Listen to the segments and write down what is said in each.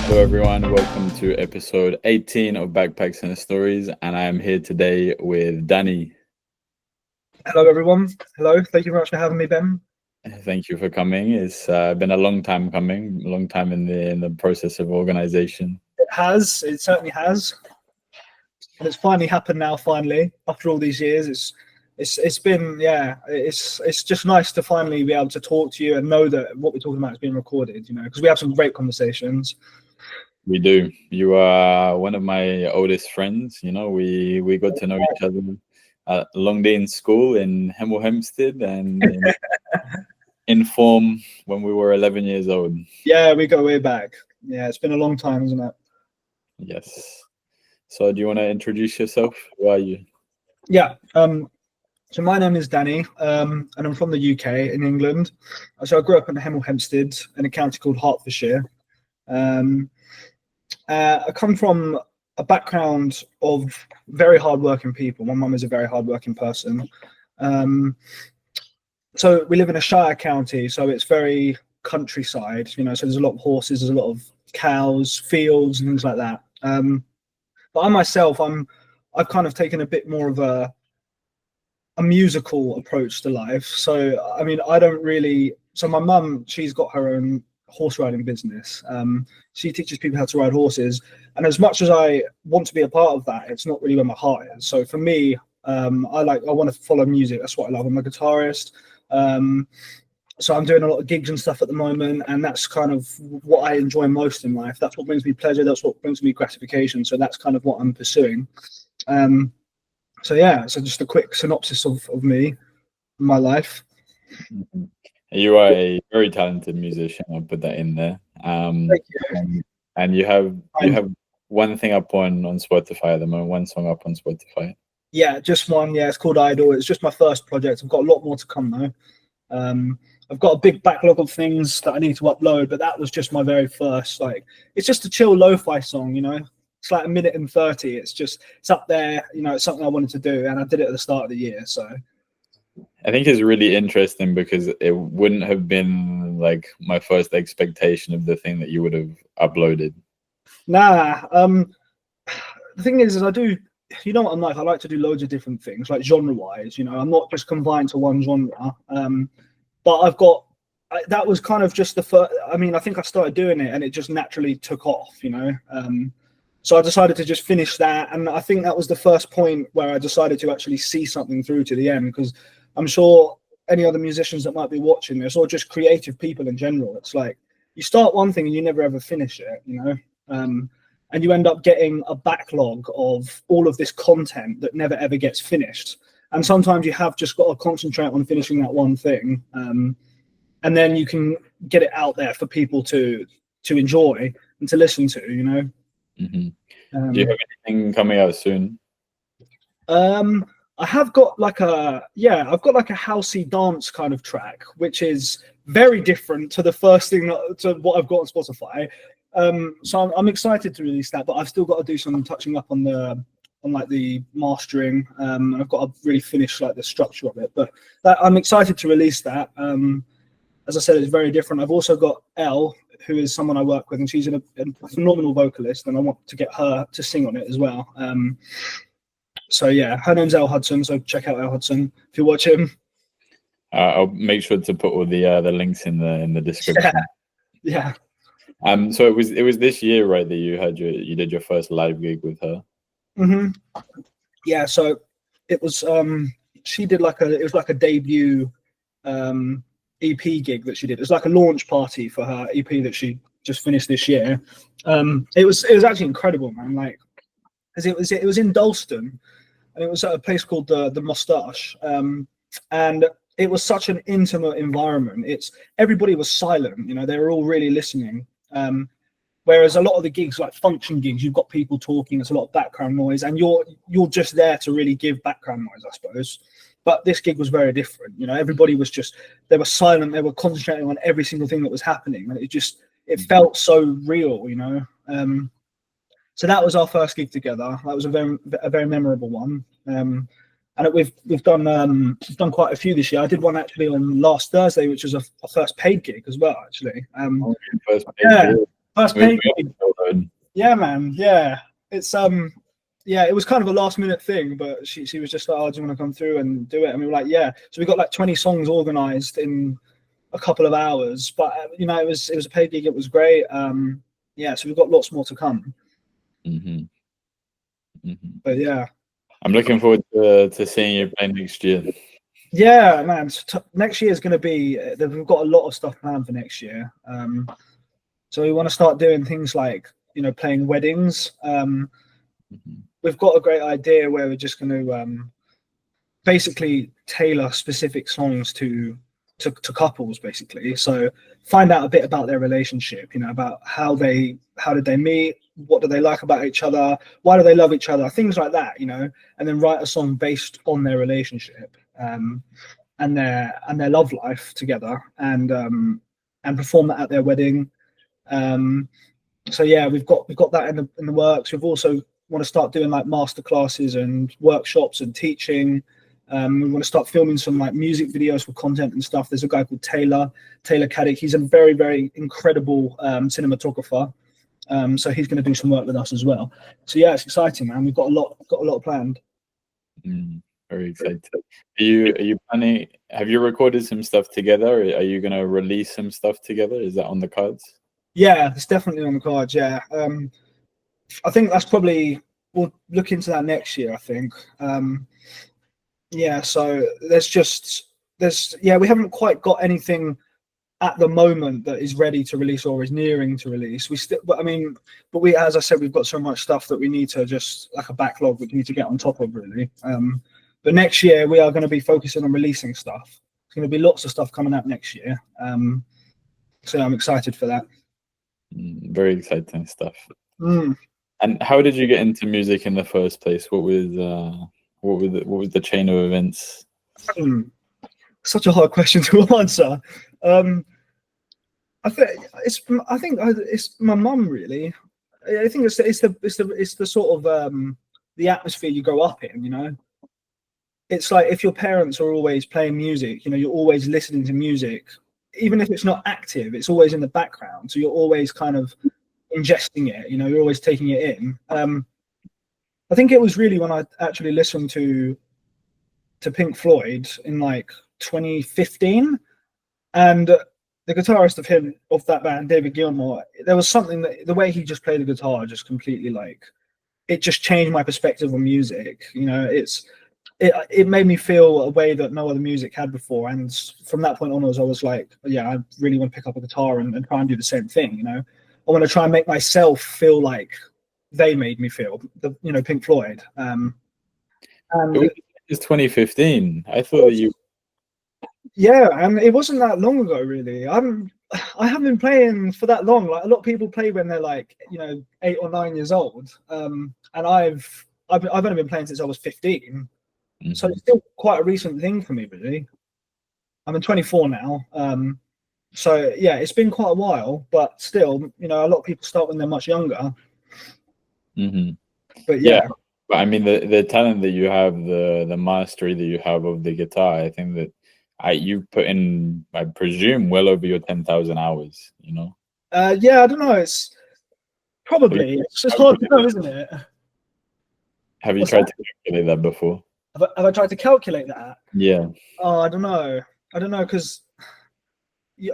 Hello, everyone. Welcome to episode 18 of Backpacks and Stories. And I am here today with Danny. Hello, everyone. Hello. Thank you very much for having me, Ben. Thank you for coming. It's been a long time coming, a long time in the process of organization. It has. It certainly has. And it's finally happened now. Finally, after all these years, it's been It's just nice to finally be able to talk to you and know that what we're talking about is being recorded. You know, because we have some great conversations. We do. You are one of my oldest friends. You know, we got to know each other a long day in school in Hemel Hempstead and in form when we were 11 years old. Yeah, we go way back. Yeah, it's been a long time, isn't it? Yes. So do you want to introduce yourself? Who are you? Yeah. So my name is Danny, and I'm from the UK in England. So I grew up in Hemel Hempstead in a county called Hertfordshire. I come from a background of very hardworking people. My mum is a very hardworking person. So we live in a Shire county, so it's very countryside, you know, so there's a lot of horses, there's a lot of cows, fields and things like that. But I myself, I've kind of taken a bit more of a musical approach to life. So, I mean, so my mum, she's got her own horse riding business. She teaches people how to ride horses. And as much as I want to be a part of that, it's not really where my heart is. So for me, I want to follow music. That's what I love. I'm a guitarist. So I'm doing a lot of gigs and stuff at the moment, and that's kind of what I enjoy most in life. That's what brings me pleasure. That's what brings me gratification. So that's kind of what I'm pursuing. So just a quick synopsis of me, my life. You are a very talented musician. I'll put that in there. Thank you. And you have one thing up on Spotify at the moment, one song up on Spotify. Yeah, just one. Yeah, it's called Idol. It's just my first project. I've got a lot more to come though. I've got a big backlog of things that I need to upload, but that was just my very first. Like, it's just a chill lo-fi song, you know. It's like 1:30. It's up there, you know. It's something I wanted to do, and I did it at the start of the year. So I think it's really interesting because it wouldn't have been like my first expectation of the thing that you would have uploaded. Nah. The thing is I do. You know what I'm like? I like to do loads of different things, like genre-wise. You know, I'm not just confined to one genre. But that was kind of just the first. I mean, I think I started doing it, and it just naturally took off. You know, so I decided to just finish that, and I think that was the first point where I decided to actually see something through to the end. Because I'm sure any other musicians that might be watching this, or just creative people in general, it's like you start one thing and you never ever finish it. You know. And you end up getting a backlog of all of this content that never ever gets finished. And sometimes you have just got to concentrate on finishing that one thing, and then you can get it out there for people to enjoy and to listen to. You know. Mm-hmm. Do you have anything coming out soon? I have got like a housey dance kind of track, which is very different to the first thing to what I've got on Spotify. So I'm excited to release that, but I've still got to do some touching up on the mastering. I've got to really finish like the structure of it, but I'm excited to release that. As I said, it's very different. I've also got Elle, who is someone I work with, and she's a phenomenal vocalist, and I want to get her to sing on it as well. So yeah, her name's Elle Hudson. So check out Elle Hudson if you watch him. I'll make sure to put all the links in the description. Yeah. So it was this year, right, that you did your first live gig with her. Mm-hmm. Yeah, so it was she did it was like a debut EP gig that she did. It was like a launch party for her EP that she just finished this year. It was actually incredible, man. Like, because it was in Dalston, and it was at a place called the Moustache, and it was such an intimate environment. Everybody was silent, you know. They were all really listening. Whereas a lot of the gigs, like function gigs, you've got people talking, there's a lot of background noise, and you're just there to really give background noise, I suppose. But this gig was very different. You know, everybody was they were silent, they were concentrating on every single thing that was happening, and it felt so real, you know. So that was our first gig together. That was a very memorable one. And we've done quite a few this year. I did one actually on last Thursday, which was a first paid gig as well, actually. First paid gig. First paid gig. Yeah, man. Yeah, it's yeah, it was kind of a last minute thing, but she was just like, "Oh, do you want to come through and do it?" And we were like, "Yeah." So we got like 20 songs organized in a couple of hours, but it was a paid gig. It was great. Yeah, so we've got lots more to come. Hmm. Hmm. But yeah, I'm looking forward to seeing you play next year. yeah, man. Next year is going to be. We've got a lot of stuff planned for next year. So we want to start doing things like playing weddings. Hmm. We've got a great idea where we're just going to basically tailor specific songs to couples, basically. So find out a bit about their relationship, about how did they meet, what do they like about each other, why do they love each other, things like that, and then write a song based on their relationship, and their love life together, and perform that at their wedding. So yeah, we've got that in the works. We've also want to start doing like master classes and workshops and teaching. We want to start filming some like music videos for content and stuff. There's a guy called Taylor Caddick. He's a very, very incredible cinematographer. So he's going to do some work with us as well. So yeah, it's exciting, man. We've got a lot planned. Very excited. Are you planning? Have you recorded some stuff together? Are you going to release some stuff together? Is that on the cards? Yeah, it's definitely on the cards. Yeah, I think that's probably, we'll look into that next year, I think. Yeah, so we haven't quite got anything at the moment that is ready to release or is nearing to release. But we, as I said, we've got so much stuff that we need to just, like a backlog, we need to get on top of, really. But next year we are going to be focusing on releasing stuff. There's going to be lots of stuff coming out next year. So I'm excited for that. Very exciting stuff. Mm. And how did you get into music in the first place? What was the chain of events? Such a hard question to answer. I think it's my mum, really. I think it's the sort of the atmosphere you grow up in. It's like if your parents are always playing music, you're always listening to music, even if it's not active, it's always in the background. So you're always kind of ingesting it. You're always taking it in. I think it was really when I actually listened to Pink Floyd in like 2015, and the guitarist of that band, David Gilmour, there was something that the way he just played the guitar just completely, like, it just changed my perspective on music. It made me feel a way that no other music had before, and from that point onwards, I was like, yeah, I really want to pick up a guitar and try and do the same thing. I want to try and make myself feel like they made me feel. Pink Floyd. And It was 2015. I thought that you. Yeah, and it wasn't that long ago, really. I haven't been playing for that long. Like, a lot of people play when they're like 8 or 9 years old, and I've only been playing since I was 15. Mm-hmm. So it's still quite a recent thing for me, really. I'm 24 now, so yeah, it's been quite a while, but still, a lot of people start when they're much younger. Mm-hmm. But yeah. But I mean, the talent that you have, the mastery that you have of the guitar, I think that you put in, I presume, well over your 10,000 hours. Yeah, I don't know. It's probably, it's just hard to know, isn't it? Have you tried to calculate that before? Have I tried to calculate that? Yeah. Oh, I don't know, because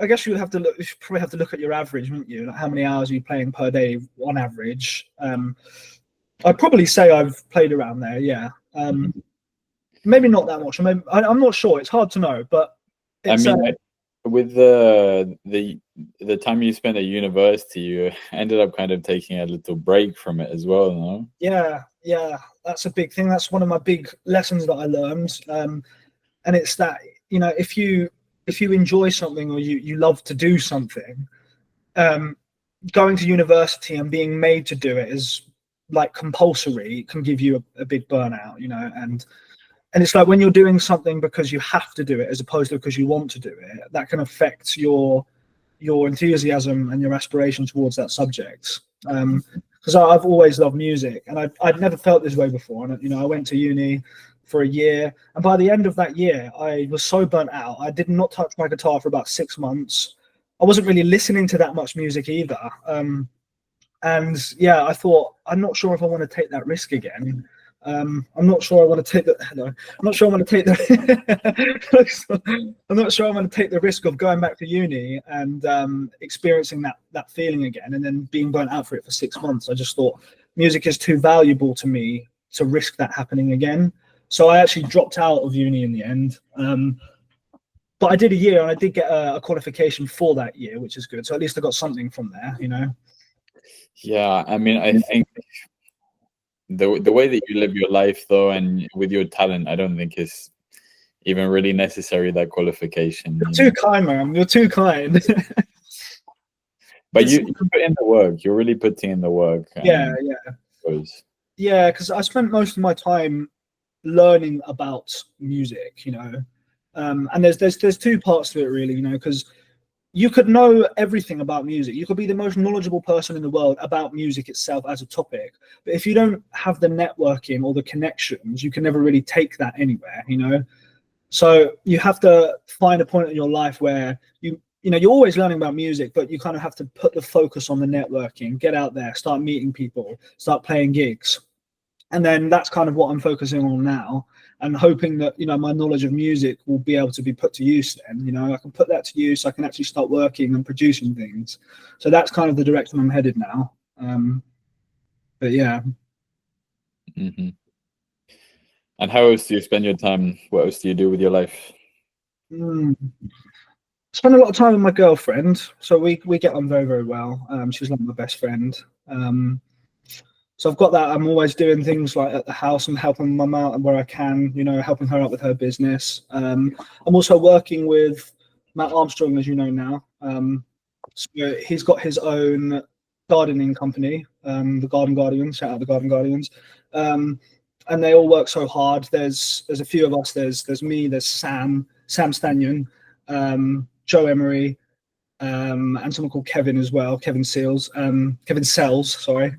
I guess you should probably have to look at your average, wouldn't you? Like, how many hours are you playing per day on average? I'd probably say I've played around there. Yeah. Maybe not that much. I'm not sure. It's hard to know, but it's, with the time you spent at university, you ended up kind of taking a little break from it as well, no? Yeah, that's a big thing. That's one of my big lessons that I learned, and it's that if you enjoy something, or you love to do something, going to university and being made to do it is like compulsory, can give you a big burnout, and it's like when you're doing something because you have to do it as opposed to because you want to do it, that can affect your enthusiasm and your aspiration towards that subject. Because I've always loved music, and I'd never felt this way before. And I went to uni for a year, and by the end of that year, I was so burnt out. I did not touch my guitar for about 6 months. I wasn't really listening to that much music either. And yeah, I thought, I'm not sure if I want to take that risk again. I'm not sure I want to take the. No, I'm not sure I want to take the. I'm not sure I want to take the risk of going back to uni and experiencing that feeling again, and then being burnt out for it for 6 months. I just thought music is too valuable to me to risk that happening again. So I actually dropped out of uni in the end. But I did a year, and I did get a qualification for that year, which is good. So at least I got something from there, you know. Yeah, I mean, I think the way that you live your life, though, and with your talent, I don't think is even really necessary, that qualification. You're too kind, man. You're too kind. But you put in the work. You're really putting in the work. Yeah. Yeah, because I spent most of my time learning about music, you know. And there's two parts to it, really, you know, because you could know everything about music. You could be the most knowledgeable person in the world about music itself as a topic. But if you don't have the networking or the connections, you can never really take that anywhere, you know? So you have to find a point in your life where you know, you're always learning about music, but you kind of have to put the focus on the networking, get out there, start meeting people, start playing gigs. And then that's kind of what I'm focusing on now, and hoping that, you know, my knowledge of music will be able to be put to use then. You know, I can put that to use. I can actually start working and producing things. So that's kind of the direction I'm headed now. But yeah. Mm-hmm. And how else do you spend your time? What else do you do with your life? Spend a lot of time with my girlfriend. So we get on very, very well. She's like my best friend. So I've got that. I'm always doing things like at the house and helping mum out where I can, you know, helping her out with her business. I'm also working with Matt Armstrong, as you know now. So he's got his own gardening company, the Garden Guardians. Shout out the Garden Guardians. And they all work so hard. There's a few of us. There's me. There's Sam Stanyon, Joe Emery, and someone called Kevin as well. Kevin Sells. Sorry.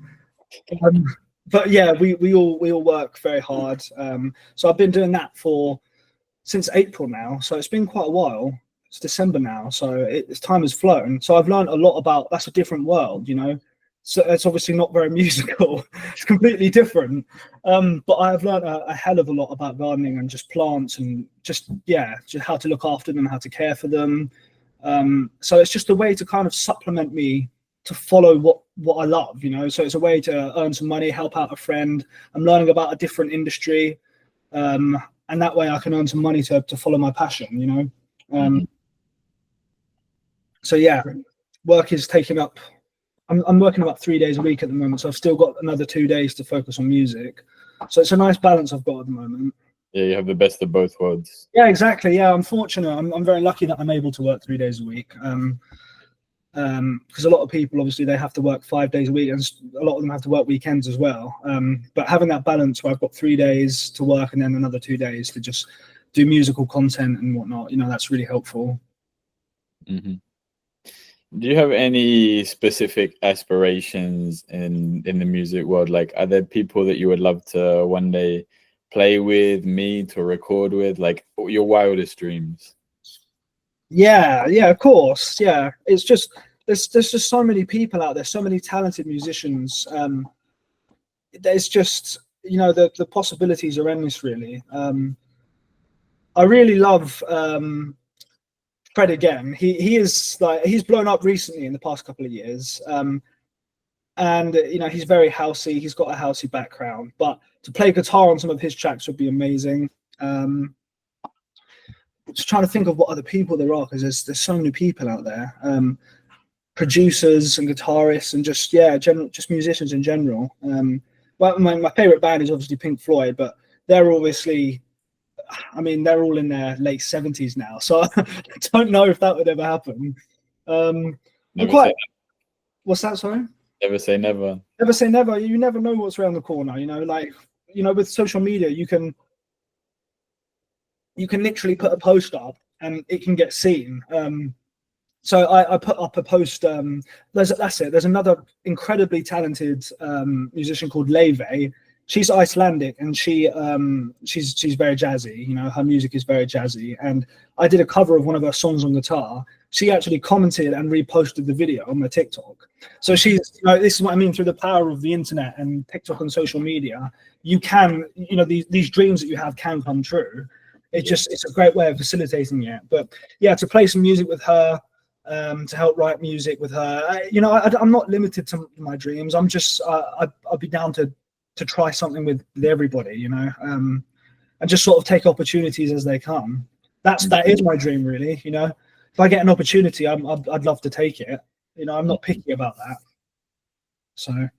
But yeah, we all work very hard. So I've been doing that since April now. So it's been quite a while. It's December now, so time has flown. So I've learned a lot about. That's a different world, you know. So it's obviously not very musical. It's completely different. But I've learned a hell of a lot about gardening and just plants and just how to look after them, how to care for them. So it's just a way to kind of supplement me to follow what I love, you know. So it's a way to earn some money, help out a friend. I'm learning about a different industry, and that way I can earn some money to follow my passion, you know. So yeah, work is taking up. I'm working about 3 days a week at the moment, so I've still got another 2 days to focus on music. So it's a nice balance I've got at the moment. Yeah, you have the best of both worlds. Yeah, exactly. Yeah, I'm fortunate. I'm very lucky that I'm able to work 3 days a week. Because a lot of people, obviously, they have to work 5 days a week, and a lot of them have to work weekends as well. But having that balance where I've got 3 days to work and then another 2 days to just do musical content and whatnot, you know, that's really helpful. Mm-hmm. Do you have any specific aspirations in the music world? Like, are there people that you would love to one day play with, meet, or record with? Like, your wildest dreams? Yeah, of course. Yeah, it's just there's just so many people out there, so many talented musicians. There's just, you know, the possibilities are endless, really. I really love Fred again. He is like, he's blown up recently in the past couple of years. And you know, he's very housey. He's got a housey background, but to play guitar on some of his tracks would be amazing. Just trying to think of what other people there are, because there's so many people out there, producers and guitarists and just musicians in general. Well, my favorite band is obviously Pink Floyd, but they're obviously, I mean, they're all in their late 70s now, so I don't know if that would ever happen. What's that? Sorry. Never say never. Never say never. You never know what's around the corner. You know, like, you know, with social media, you can literally put a post up and it can get seen. So I put up a post. That's it. There's another incredibly talented musician called Leve. She's Icelandic, and she's very jazzy. You know, her music is very jazzy. And I did a cover of one of her songs on guitar. she actually commented and reposted the video on my TikTok. So she's, this is what I mean, through the power of the internet and TikTok and social media, you can, these dreams that you have can come true. It's a great way of facilitating it. But yeah, to play some music with her, to help write music with her, I'm not limited to my dreams. I'm just, I'd be down to try something with everybody, and just sort of take opportunities as they come. That is my dream, really. If I get an opportunity, I'd love to take it. I'm not picky about that. So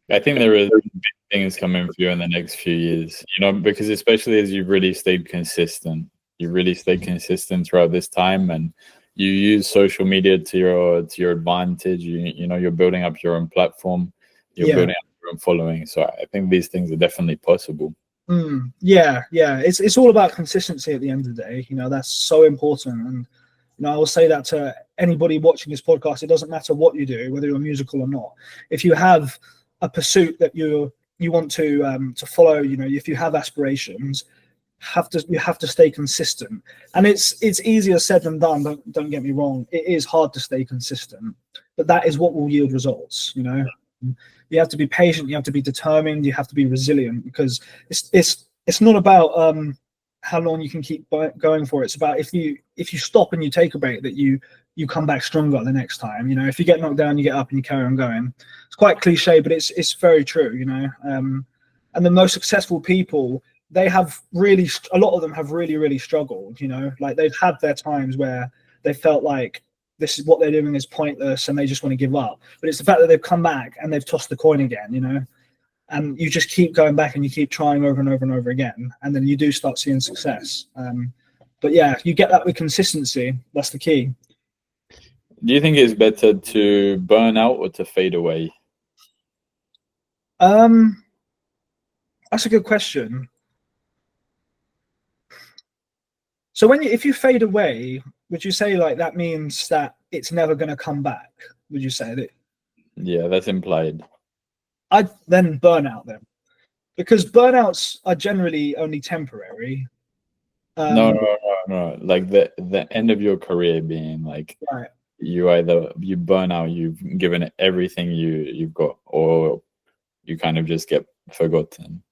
I think there is big things coming for you in the next few years, because especially as you've really stayed consistent throughout this time, and you use social media to your advantage. You're building up your own platform, you're building up your own following. So I think these things are definitely possible. Yeah. It's all about consistency at the end of the day. That's so important. And I will say that to anybody watching this podcast. It doesn't matter what you do, whether you're musical or not. If you have a pursuit that you want to follow, if you have aspirations, you have to stay consistent. And it's easier said than done. Don't get me wrong. It is hard to stay consistent, but that is what will yield results. You have to be patient. You have to be determined. You have to be resilient, because it's not about how long you can keep going for. It's about if you stop and you take a break, that you come back stronger the next time. If you get knocked down, you get up and you carry on going. It's quite cliche, but it's very true. And the most successful people, a lot of them have really struggled. Like they've had their times where they felt like this is what they're doing is pointless and they just want to give up. But it's the fact that they've come back and they've tossed the coin again. And you just keep going back and you keep trying over and over and over again. And then you do start seeing success. But yeah, you get that with consistency. That's the key. Do you think it's better to burn out or to fade away? That's a good question. So if you fade away, would you say like that means that it's never going to come back? Would you say that? Yeah, that's implied. I'd then burn out then, because burnouts are generally only temporary. No. Like the end of your career being like, right. You burn out, you've given it everything you've got, or you kind of just get forgotten.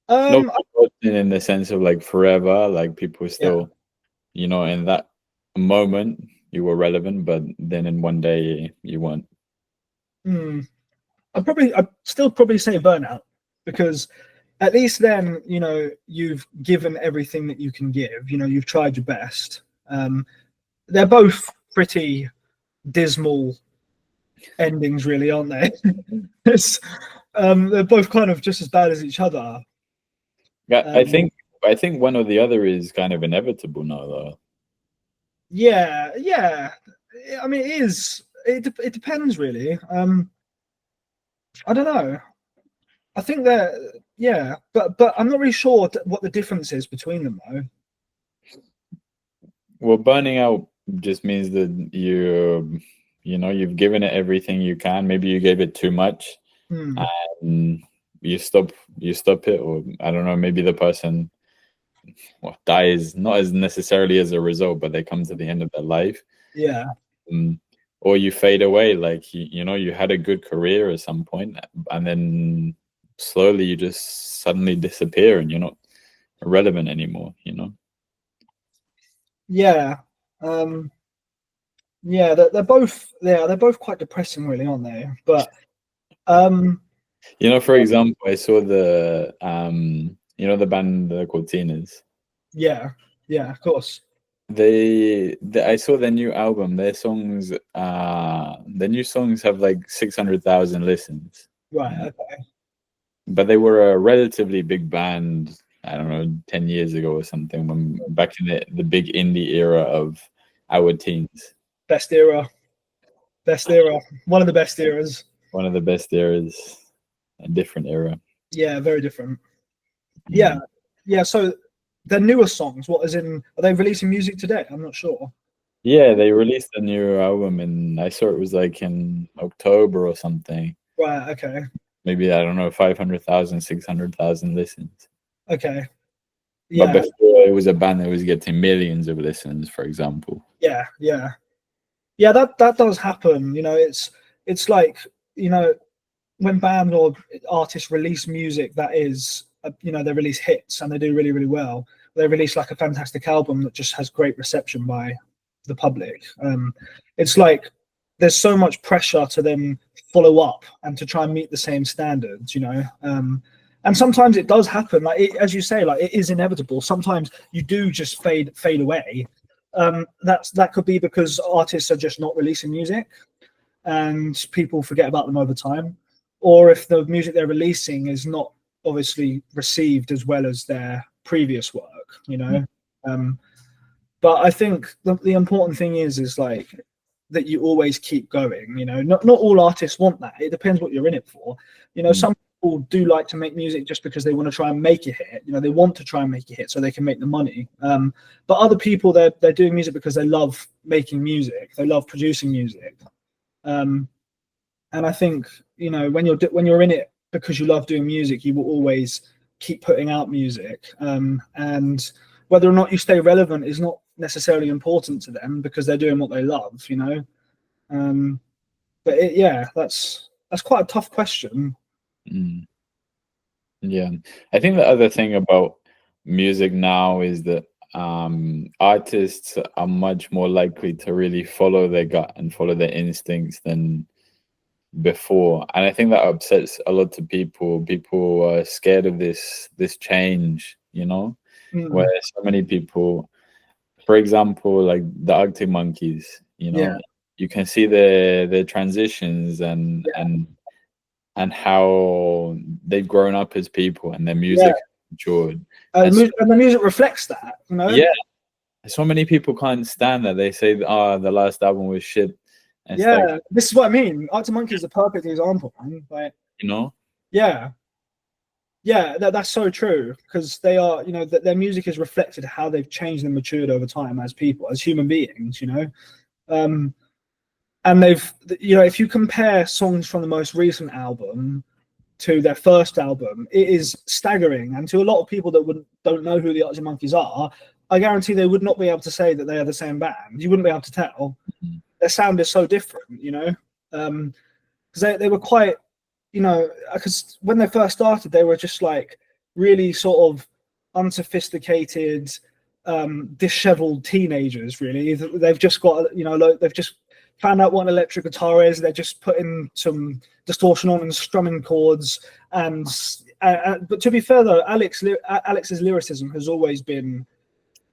Not forgotten in the sense of like forever, like people still, in that moment you were relevant, but then in one day you weren't. I'd still probably say burnout, because at least then, you've given everything that you can give, you've tried your best. They're both pretty dismal endings, really, aren't they? They're both kind of just as bad as each other. I think one or the other is kind of inevitable now, though. Yeah. I mean, it is. It depends, really. I don't know. I think that, but I'm not really sure what the difference is between them, though. Well, burning out just means that you've given it everything you can. Maybe you gave it too much, and you stop it, or I don't know. Maybe the person dies not as necessarily as a result, but they come to the end of their life. Yeah. Or you fade away, like you had a good career at some point, and then slowly you just suddenly disappear, and you're not relevant anymore. Yeah. They're both quite depressing, really, aren't they? But for example, I saw the the band called Teeners. Yeah, of course. I saw their new album. Their new songs have like 600,000 listens. Right. Okay. But they were a relatively big band, I don't know, 10 years ago or something, back in the big indie era of our teens. Best era. One of the best eras. One of the best eras. A different era. Yeah, very different. Yeah. So their newer songs, are they releasing music today? I'm not sure. Yeah, they released a new album, and I saw it was like in October or something. Right. Okay. Maybe, I don't know, 500,000, 600,000 listens. Okay. But Yeah, before, it was a band that was getting millions of listens, for example. yeah, yeah, yeah. That does happen. It's like, you know, when bands or artists release music that is, they release hits and they do really, really well. They release like a fantastic album that just has great reception by the public. It's like there's so much pressure to then follow up and to try and meet the same standards. And sometimes it does happen, like as you say, like it is inevitable. Sometimes you do just fade away. That could be because artists are just not releasing music and people forget about them over time, or if the music they're releasing is not obviously received as well as their previous work. Um, but I think the important thing is like that you always keep going. Not all artists want that. It depends what you're in it for. Mm. Some people do like to make music just because they want to try and make a hit. They want to try and make a hit so they can make the money. But other people, they're doing music because they love making music. They love producing music. Um, and I think when you're in it because you love doing music, you will always keep putting out music. And whether or not you stay relevant is not necessarily important to them because they're doing what they love. But yeah, that's quite a tough question. Mm. Yeah, I think the other thing about music now is that artists are much more likely to really follow their gut and follow their instincts than before, and I think that upsets a lot of people. People are scared of this change, where Mm, so many people, for example, like the Arctic Monkeys, yeah, you can see their transitions yeah, and how they've grown up as people and their yeah. music has matured. And And so, the music reflects that. yeah, so many people can't stand that. They say, the last album was shit. And it's like, Yeah, this is what I mean. Arctic Monkey is a perfect example, man. Like, you know, yeah, yeah, that's so true because they are, their music is reflected how they've changed and matured over time as people, as human beings. Um, and if you compare songs from the most recent album to their first album, it is staggering. And to a lot of people that don't know who the Arctic Monkeys are, I guarantee they would not be able to say that they are the same band. You wouldn't be able to tell. Their sound is so different. Because they were quite, because when they first started, they were just like really sort of unsophisticated, disheveled teenagers. Really, they've just got, they've just found out what an electric guitar is. They're just putting some distortion on and strumming chords. And but to be fair though, Alex's lyricism has always been,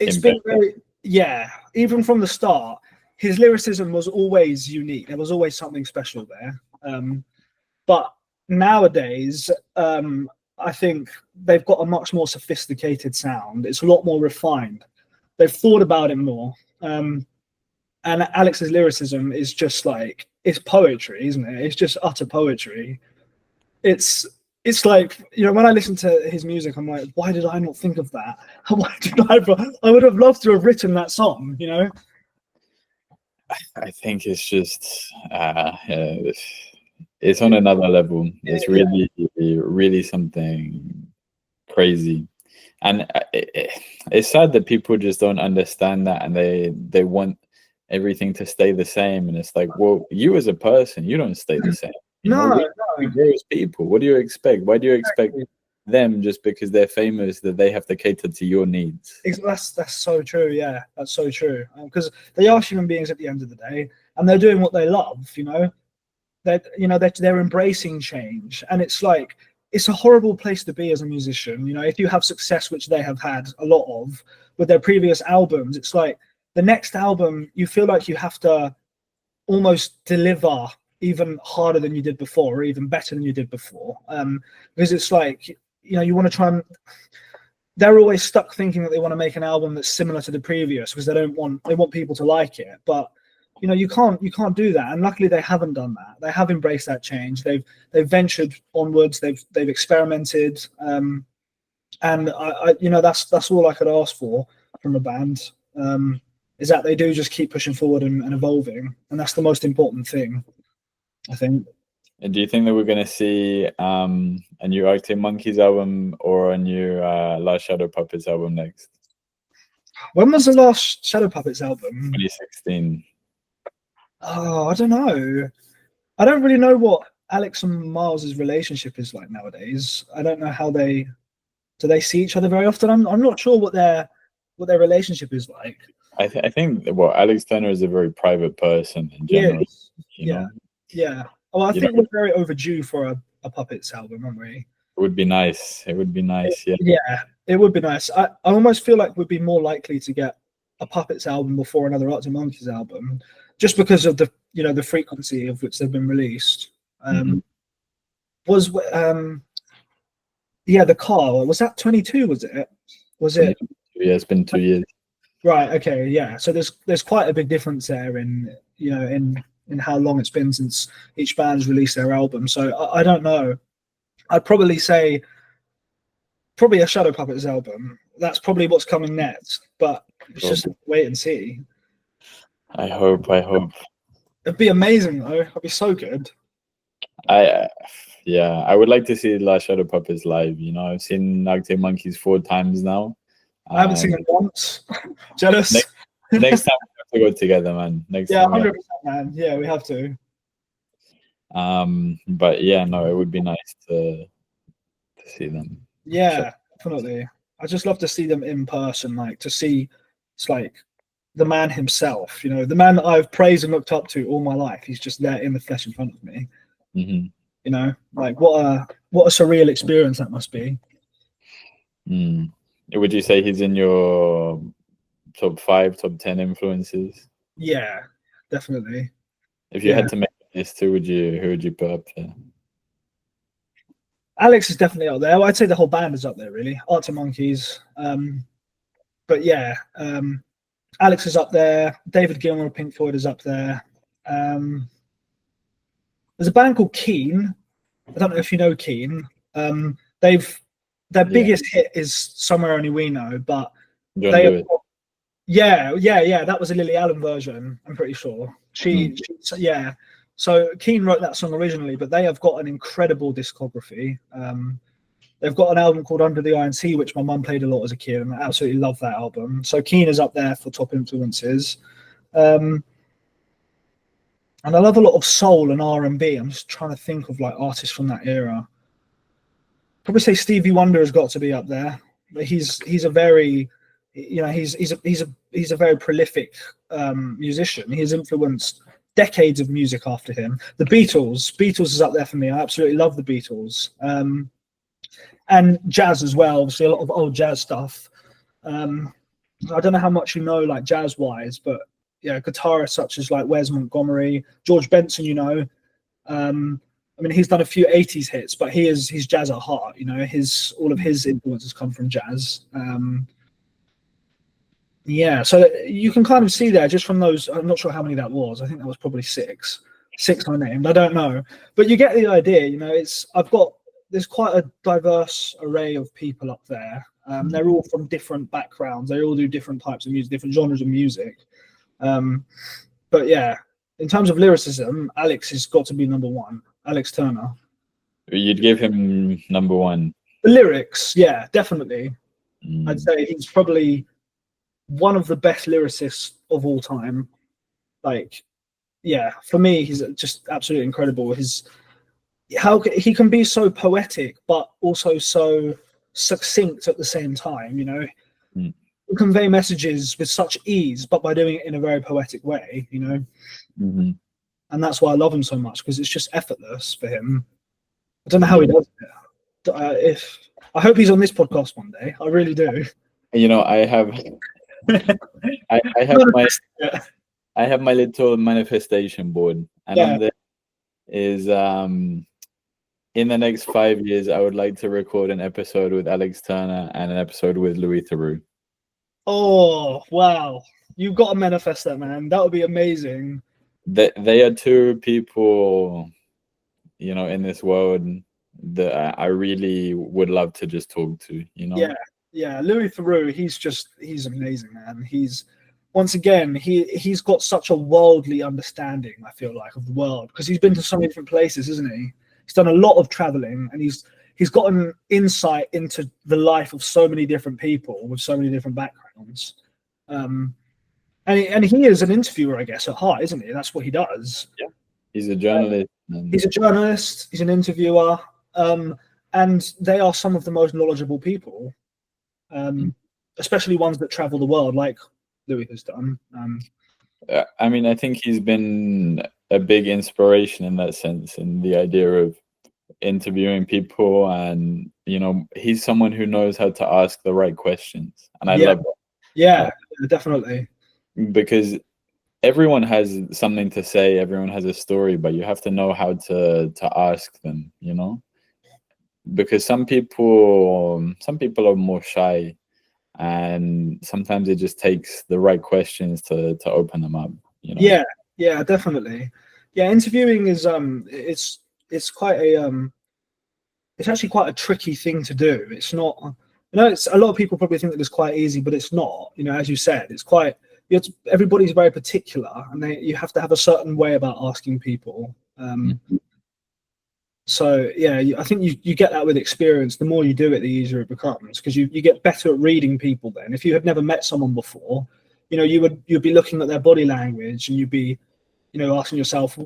it's been impact. very, yeah. Even from the start, his lyricism was always unique. There was always something special there. But nowadays, I think they've got a much more sophisticated sound. It's a lot more refined. They've thought about it more. And Alex's lyricism is just like, it's poetry, isn't it? It's just utter poetry. It's it's like, when I listen to his music, I'm like, why did I not think of that? Why did I would have loved to have written that song. I think it's just, it's on another level. It's Yeah. really, really something crazy. And it's sad that people just don't understand that, and they want everything to stay the same. And it's like, well, you as a person, you don't stay the same. No, We no, grow as people. What do you expect? Why do you expect exactly. them, just because they're famous, that they have to cater to your needs? That's so true. Yeah, that's so true. Because they are human beings at the end of the day, and they're doing what they love. They're embracing change, and it's like, it's a horrible place to be as a musician. If you have success, which they have had a lot of with their previous albums, it's like the next album you feel like you have to almost deliver even harder than you did before, or even better than you did before. Because it's like, you want to try and, they're always stuck thinking that they want to make an album that's similar to the previous because they want people to like it. But you can't do that. And luckily they haven't done that. They have embraced that change. They've ventured onwards. They've experimented. And that's all I could ask for from a band. Is that they do just keep pushing forward and evolving, and that's the most important thing, I think. And do you think that we're gonna see a new Arctic Monkeys album or a new Last Shadow Puppets album next? When was the last Shadow Puppets album? 2016. Oh, I don't know. I don't really know what Alex and Miles's relationship is like nowadays. I don't know how they do. They see each other very often. I'm not sure what their relationship is like. I think well, Alex Turner is a very private person in general. Yes. You Yeah. know, Yeah. Well, I you think know, we're very overdue for a Puppets album, aren't we? it would be nice. It would be nice. Yeah. Yeah, it would be nice. I almost feel like we'd be more likely to get a Puppets album before another Arctic Monkeys album, just because of the the frequency of which they've been released. Mhm. Was Yeah, the car was that 22? Was it? Was it 22. Yeah, it's been 2 years. right? Okay, yeah. So there's quite a big difference there in in how long it's been since each band's released their album. So I don't know. I'd probably say probably a Shadow Puppets album. That's probably what's coming next. But it's just wait and see. I hope. It'd be amazing though. It'd be so good. Yeah, I would like to see Last Shadow Puppets live. You know, I've seen Arctic Monkeys 4 times now. I haven't seen it once. Jealous. Next time we have to go together, man. Next Yeah, time. 100%, man. Yeah, we have to. But yeah, no, it would be nice to see them. Yeah, definitely. I just love to see them in person, like to see it's like the man himself, the man that I've praised and looked up to all my life. He's just there in the flesh in front of me. Mm-hmm. Like what a surreal experience that must be. Would you say he's in your top 5, top 10 influences? Yeah, definitely. If you had to make a list, who would you put up there? Alex is definitely up there. Well, I'd say the whole band is up there, really. Arctic Monkeys. But yeah, Alex is up there. David Gilmour of Pink Floyd is up there. There's a band called Keane. I don't know if you know Keane. Their biggest hit is Somewhere Only We Know, but yeah, that was a Lily Allen version, I'm pretty sure. Yeah. So Keane wrote that song originally, but they have got an incredible discography. They've got an album called Under the Iron Sea, which my mum played a lot as a kid, and I absolutely love that album. So Keane is up there for top influences. And I love a lot of soul and R&B. I'm just trying to think of like artists from that era. Probably say Stevie Wonder has got to be up there. But he's a very, he's a very prolific musician. He's influenced decades of music after him. The Beatles is up there for me. I absolutely love the Beatles. And jazz as well. Obviously, a lot of old jazz stuff. I don't know how much you know, like jazz wise, but yeah, guitarists such as like Wes Montgomery, George Benson. I mean, he's done a few '80s hits, but he's jazz at heart. All of his influences come from jazz. Yeah, so you can kind of see there just from those. I'm not sure how many that was. I think that was probably six I named. I don't know, but you get the idea. There's quite a diverse array of people up there. They're all from different backgrounds. They all do different types of music, different genres of music. But yeah, in terms of lyricism, Alex has got to be number one. Alex Turner. You'd give him number one. The lyrics, yeah, definitely. I'd say he's probably one of the best lyricists of all time. Like, yeah, for me, he's just absolutely incredible. How he can be so poetic, but also so succinct at the same time. He convey messages with such ease, but by doing it in a very poetic way. And that's why I love him so much, because it's just effortless for him. I don't know how he does it. I hope he's on this podcast one day. I really do. I have I have my little manifestation board, and on there is in the next 5 years, I would like to record an episode with Alex Turner and an episode with Louis Theroux. Oh, wow. You've got to manifest that, man. That would be amazing. They are two people, in this world that I really would love to just talk to, Yeah. Louis Theroux, he's amazing, man. He's once again, he's got such a worldly understanding, I feel like, of the world, because he's been to so many different places, isn't he? He's done a lot of traveling, and he's got an insight into the life of so many different people with so many different backgrounds. And he is an interviewer, I guess, at heart, isn't he? That's what he does. Yeah, he's a journalist. He's a journalist. He's an interviewer, and they are some of the most knowledgeable people, especially ones that travel the world, like Louis has done. I mean, I think he's been a big inspiration in that sense, in the idea of interviewing people, and he's someone who knows how to ask the right questions, and I love that. Yeah, definitely. Because everyone has something to say, everyone has a story, but you have to know how to ask them, because some people are more shy, and sometimes it just takes the right questions to open them up. Yeah, definitely. Yeah, interviewing is it's quite a it's actually quite a tricky thing to do. It's not, it's a lot of people probably think that it's quite easy, but it's not. As you said, it's quite, everybody's very particular, and you have to have a certain way about asking people. So yeah, I think you get that with experience. The more you do it, the easier it becomes, because you get better at reading people. Then, if you had never met someone before, you'd be looking at their body language, and you'd be, asking yourself,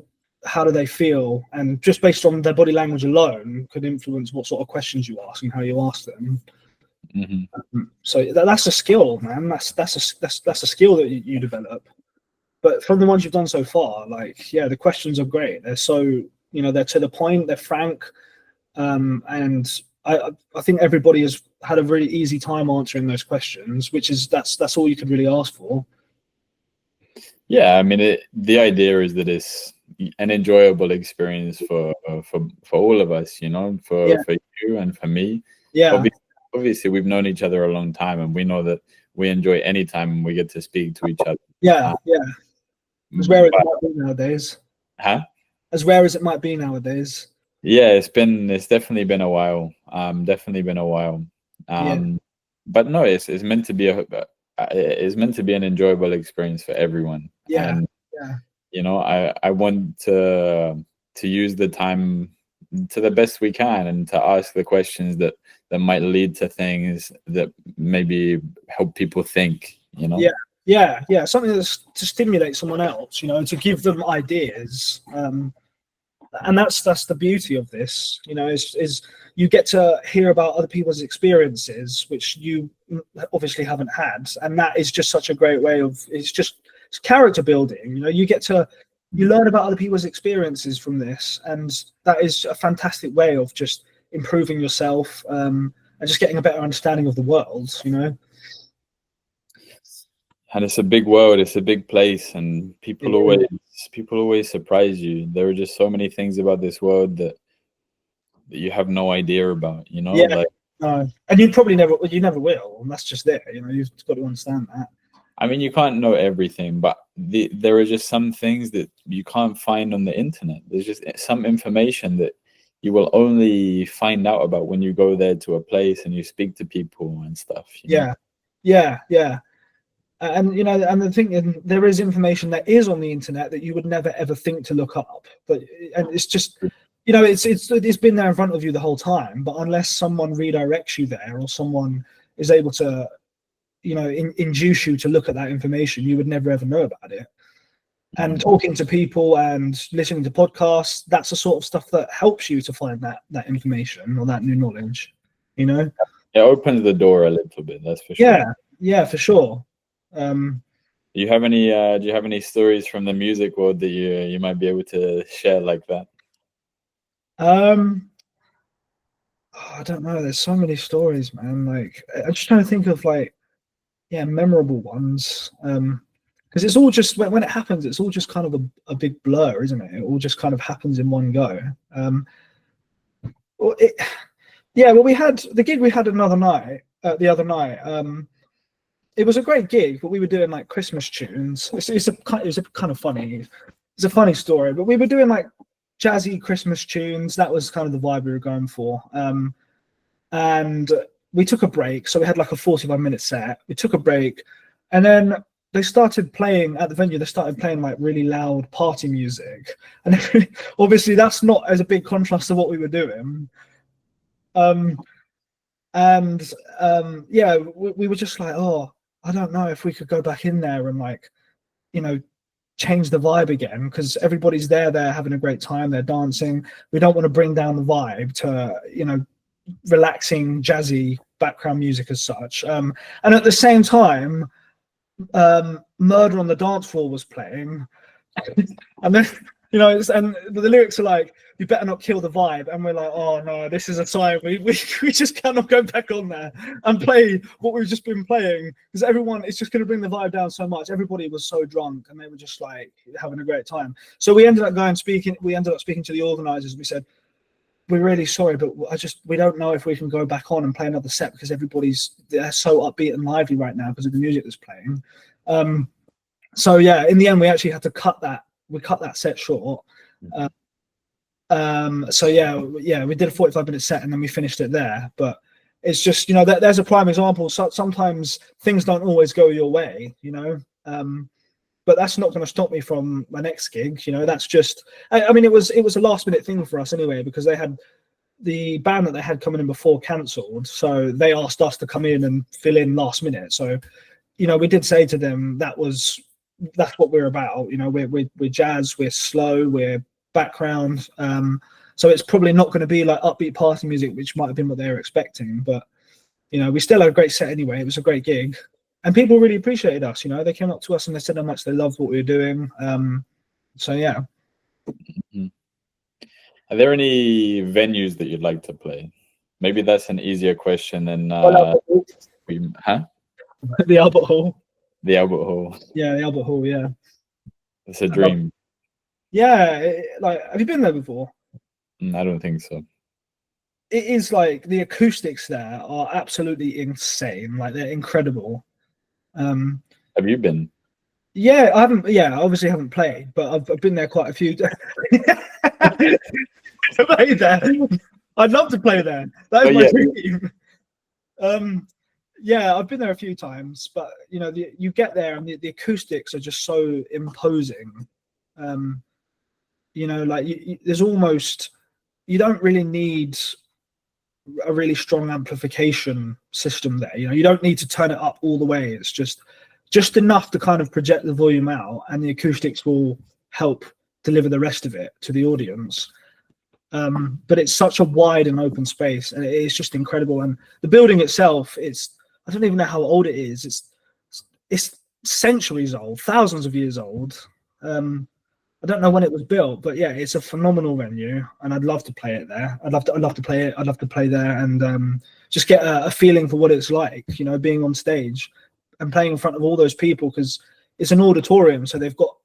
how do they feel? And just based on their body language alone could influence what sort of questions you ask and how you ask them. So that's a skill, man. That's a skill that you develop. But from the ones you've done so far, the questions are great. They're so, they're to the point, they're frank, and I think everybody has had a really easy time answering those questions, which is that's all you could really ask for. Yeah, I mean, the idea is that it's an enjoyable experience for all of us, for you and for me. Yeah. Obviously, we've known each other a long time, and we know that we enjoy any time we get to speak to each other. Yeah. As rare as it might be nowadays. Huh? As rare as it might be nowadays. Yeah, it's definitely been a while. Definitely been a while. But no, it's meant to be an enjoyable experience for everyone. Yeah. And, I want to use the time to the best we can, and to ask the questions that might lead to things that maybe help people think. Yeah. Something that's to stimulate someone else, to give them ideas. And that's the beauty of this, is you get to hear about other people's experiences, which you obviously haven't had, and that is just such a great way of, it's character building. You learn about other people's experiences from this, and that is a fantastic way of just improving yourself, and just getting a better understanding of the world. And it's a big world, it's a big place, and people always surprise you. There are just so many things about this world that you have no idea about, No. And you never will, and that's just there. You've got to understand that. I mean, you can't know everything, but there are just some things that you can't find on the internet. There's just some information that you will only find out about when you go there to a place and you speak to people and stuff. Yeah. And and the thing, there is information that is on the internet that you would never ever think to look up, and it's just, it's been there in front of you the whole time. But unless someone redirects you there, or someone is able to, induce you to look at that information, you would never ever know about it. And talking to people and listening to podcasts, that's the sort of stuff that helps you to find that information or that new knowledge. It opens the door a little bit, that's for sure. Yeah, for sure. Do you have any stories from the music world that you might be able to share like that? I don't know. There's so many stories, man. I'm just trying to think of memorable ones. Because it's all just, when it happens, it's all just kind of a big blur, isn't it? It all just kind of happens in one go. We had the gig we had the other night. It was a great gig, but we were doing Christmas tunes. It's a kind of funny. It's a funny story, but we were doing jazzy Christmas tunes. That was kind of the vibe we were going for. And we took a break, so we had a 45-minute set. We took a break, and then they started playing at the venue. They started playing like really loud party music, and obviously that's not as a big contrast to what we were doing. And yeah, we were just like, oh, I don't know if we could go back in there and like, you know, change the vibe again, because everybody's there, they're having a great time, they're dancing. We don't want to bring down the vibe to, you know, relaxing, jazzy background music as such. And at the same time, Murder on the Dance Floor was playing, and then, you know, and the lyrics are like, you better not kill the vibe, and we're like, oh no, this is a sign we just cannot go back on there and play what we've just been playing, because everyone, it's just going to bring the vibe down so much. Everybody was so drunk and they were just like having a great time. So we ended up speaking to the organizers. We said, we're really sorry, but we don't know if we can go back on and play another set, because they're so upbeat and lively right now because of the music that's playing. So yeah, in the end, we actually had to cut that set short. So yeah, we did a 45-minute set and then we finished it there. But it's just, you know, there's a prime example. So sometimes things don't always go your way, you know. But that's not going to stop me from my next gig, you know. That's just, I mean, it was a last minute thing for us anyway, because they had the band that they had coming in before cancelled, so they asked us to come in and fill in last minute. So, you know, we did say to them that's what we're about, you know. We're jazz, we're slow, we're background. So it's probably not going to be like upbeat party music, which might have been what they were expecting. But, you know, we still had a great set anyway. It was a great gig. And people really appreciated us, you know. They came up to us and they said how much they loved what we were doing. So yeah. Are there any venues that you'd like to play? Maybe that's an easier question than The Albert Hall. The Albert Hall. Yeah, the Albert Hall. Yeah, it's a dream. Yeah, like, have you been there before? I don't think so. It is like, the acoustics there are absolutely insane. Like, they're incredible. Have you been? Yeah, I haven't. Yeah, obviously haven't played, but I've been there quite a few times. Play there. I'd love to play there. That is my dream. Yeah, I've been there a few times, but you know, you get there and the acoustics are just so imposing. You know, like there's almost, you don't really need a really strong amplification system there. You know, you don't need to turn it up all the way. It's just enough to kind of project the volume out, and the acoustics will help deliver the rest of it to the audience. But it's such a wide and open space, and it's just incredible. And the building itself, I don't even know how old it is. It's centuries old, thousands of years old. I don't know when it was built, but yeah, it's a phenomenal venue, and I'd love to play it there. I'd love to play it. I'd love to play there and just get a feeling for what it's like, you know, being on stage and playing in front of all those people, because it's an auditorium, so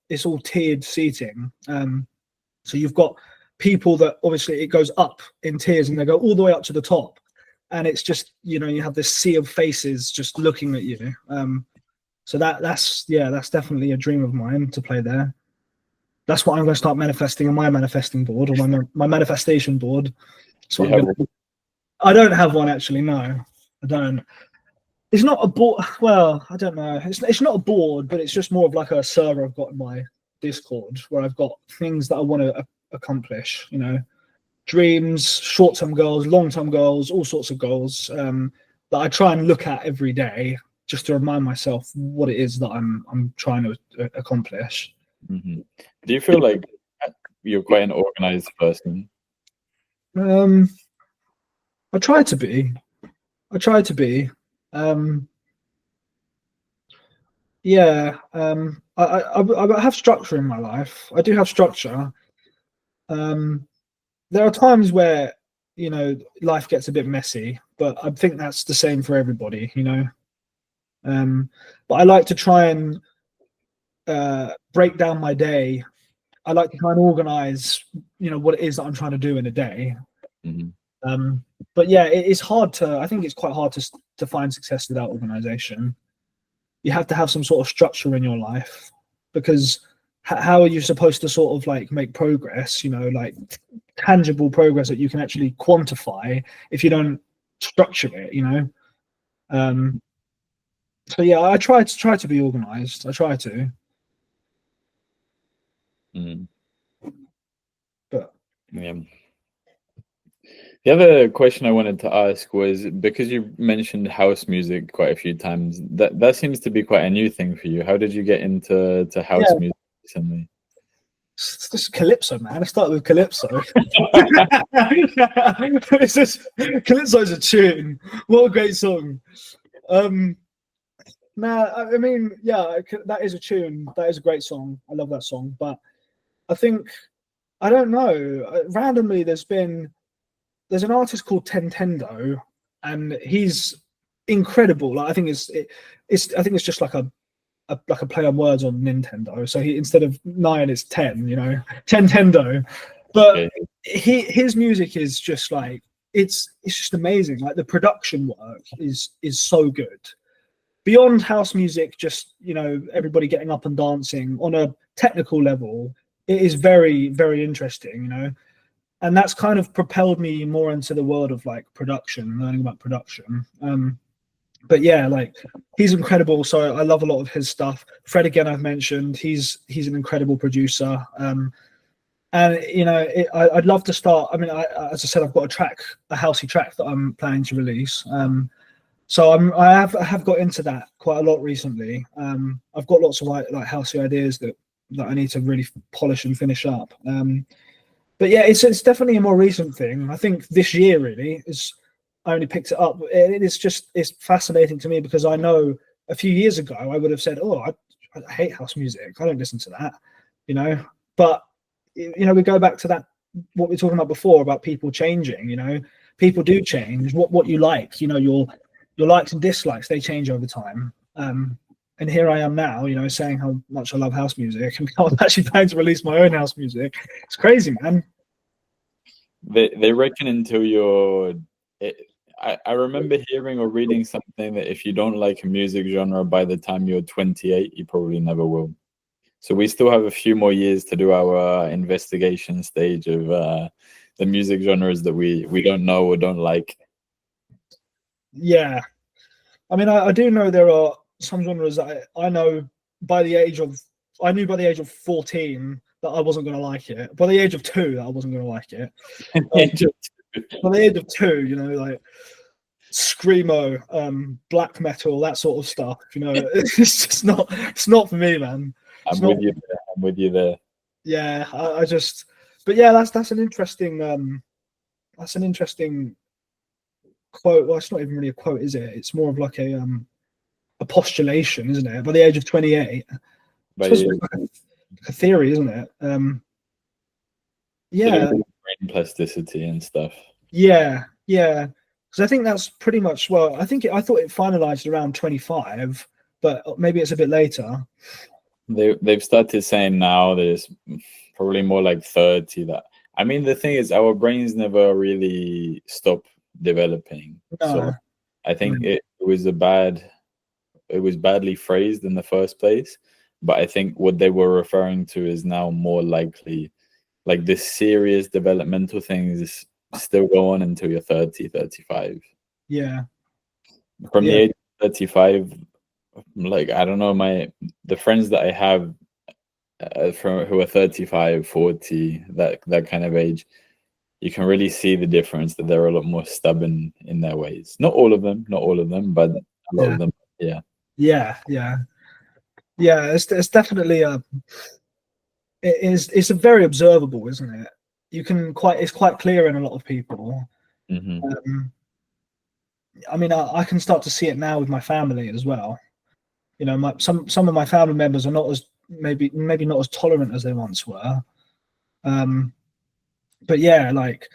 it's all tiered seating. So you've got people that obviously it goes up in tiers and they go all the way up to the top, and it's just, you know, you have this sea of faces just looking at you. So that's definitely a dream of mine, to play there. That's what I'm going to start manifesting on my manifesting board, or my manifestation board. So I don't have one, actually. No, I don't. It's not a board. Well, I don't know. It's not a board, but it's just more of like a server I've got in my Discord, where I've got things that I want to accomplish. You know, dreams, short-term goals, long-term goals, all sorts of goals that I try and look at every day, just to remind myself what it is that I'm trying to accomplish. Mm-hmm. Do you feel like you're quite an organized person? I try to be. Yeah. I have structure in my life. I do have structure. There are times where, you know, life gets a bit messy, but I think that's the same for everybody, you know. But I like to try and break down my day. I like to try and organize, you know, what it is that I'm trying to do in a day. Mm-hmm. But yeah, it's hard I think it's quite hard to find success without organization. You have to have some sort of structure in your life, because how are you supposed to sort of like make progress, you know, like tangible progress that you can actually quantify, if you don't structure it, you know? So yeah, I try to be organized. I try to, Mm, but yeah. The other question I wanted to ask was, because you mentioned house music quite a few times, that seems to be quite a new thing for you. How did you get into house yeah, music recently? it's just calypso, man. I started with calypso. It's just calypso's a tune. What a great song. Um, Nah, I mean, yeah, that is a tune. That is a great song. I love that song. But I think I don't know. Randomly, there's an artist called Tentendo, and he's incredible. Like I think it's just like a play on words on Nintendo. So he, instead of 9, it's 10. You know, Tentendo. But Okay. his music is just like it's just amazing. Like the production work is so good. Beyond house music, just everybody getting up and dancing on a technical level, it is very, very interesting. And that's kind of propelled me more into the world of like production, learning about production. But yeah, like he's incredible. So I love a lot of his stuff. Fred again, I've mentioned, he's an incredible producer. And I'd love to start. I mean, as I said, I've got a housey track that I'm planning to release. So I have got into that quite a lot recently. I've got lots of like housey ideas that I need to really polish and finish up. But yeah, it's definitely a more recent thing. I think this year really is. I only picked it up. It's fascinating to me because I know a few years ago I would have said, "Oh, I hate house music. I don't listen to that," But we go back to that what we were talking about before about people changing. People do change. What you like, your likes and dislikes, they change over time. And here I am now, saying how much I love house music, and I'm actually planning to release my own house music. It's crazy, man. They reckon until you're. I remember hearing or reading something that if you don't like a music genre by the time you're 28, you probably never will. So we still have a few more years to do our investigation stage of the music genres that we don't know or don't like. Yeah, I mean, I do know there are some genres that I know I knew by the age of 14 that I wasn't going to like it. By the age of 2, that I wasn't going to like it. By the age of 2, like screamo, black metal, that sort of stuff. It's just not. It's not for me, man. It's I'm not. with you there. I'm with you there. Yeah, I just. But yeah, that's an interesting. That's an interesting quote. Well, it's not even really a quote, is it? It's more of like a postulation, isn't it? By the age of 28, I suppose But it's like a theory, isn't it? to do Yeah, with brain plasticity and stuff. yeah. Because I think that's pretty much. Well, I thought it finalized around 25, but maybe it's a bit later. They've started saying now there's probably more like 30. That I mean, the thing is, our brains never really stop developing. So No, I think no. it was badly phrased in the first place. But I think what they were referring to is now more likely, like this serious developmental things still go on until you're 30, 35. Yeah, From the yeah, age of 35, like I don't know, the friends that I have from who are 35, 40, that kind of age, you can really see the difference that they're a lot more stubborn in their ways. Not all of them, but a lot yeah, of them. Yeah. yeah. It's definitely it's a very observable, isn't it? It's quite clear in a lot of people. Hmm. Um, I mean, I can start to see it now with my family as well. Some of my family members are not as maybe not as tolerant as they once were. Um, but yeah, like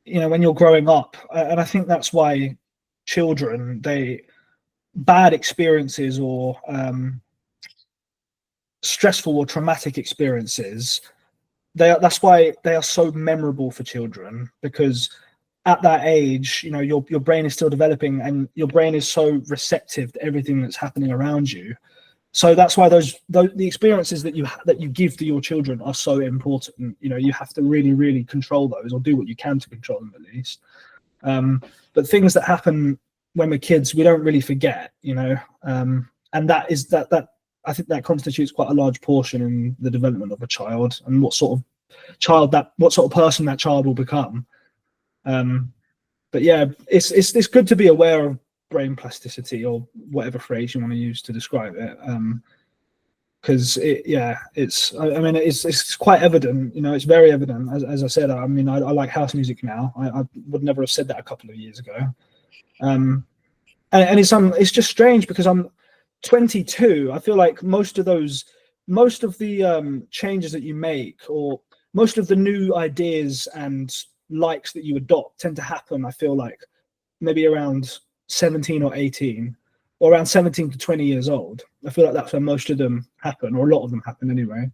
when you're growing up, and I think that's why children they bad experiences or stressful or traumatic experiences that's why they are so memorable for children because at that age your brain is still developing and your brain is so receptive to everything that's happening around you. So that's why the experiences that you give to your children are so important. You have to really, really control those or do what you can to control them at least. But things that happen when we're kids, we don't really forget, you know, and that is that I think that constitutes quite a large portion in the development of a child and what sort of person that child will become. But yeah, it's good to be aware of brain plasticity, or whatever phrase you want to use to describe it. Because I mean, it's quite evident, you know, it's very evident. As I said, I mean, I like house music now. I would never have said that a couple of years ago. And it's just strange because I'm 22. I feel like most of the changes that you make, or most of the new ideas and likes that you adopt, tend to happen, I feel like, maybe around 17 or 18, or around 17 to 20 years old. I feel like that's where most of them happen, or a lot of them happen anyway.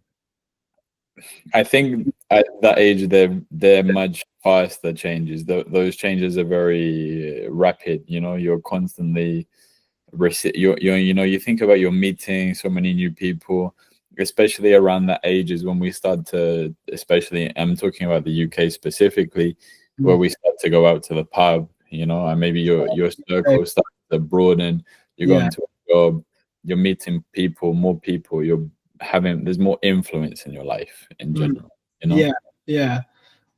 I think at that age they're much faster changes. Those changes are very rapid. You know, you're constantly you think about you're meeting so many new people, especially around that age is when we start to, especially I'm talking about the UK specifically, where we start to go out to the pub, you know, and maybe your circle starts to broaden. You're going to a job, you're meeting more people, there's more influence in your life in general, you know? Yeah.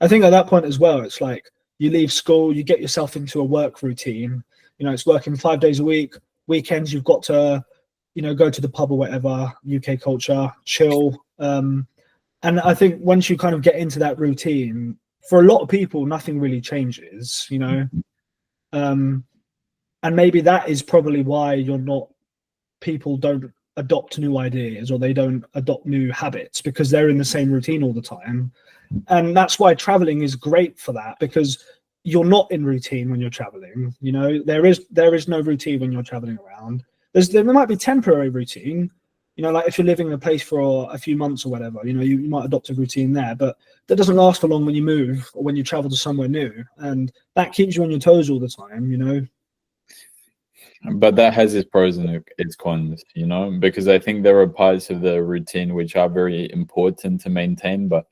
I think at that point as well, it's like you leave school, you get yourself into a work routine. You know, it's working 5 days a week. Weekends, you've got to, you know, go to the pub or whatever, UK culture, chill. And I think once you kind of get into that routine, for a lot of people, nothing really changes, you know? And maybe that is probably why people don't adopt new ideas, or they don't adopt new habits, because they're in the same routine all the time. And that's why traveling is great for that, because you're not in routine when you're traveling. You know, there is no routine when you're traveling around. There might be temporary routine, you know, like if you're living in a place for a few months or whatever, you know, you might adopt a routine there, but that doesn't last for long when you move or when you travel to somewhere new, and that keeps you on your toes all the time, you know. But that has its pros and its cons, you know, because I think there are parts of the routine which are very important to maintain, but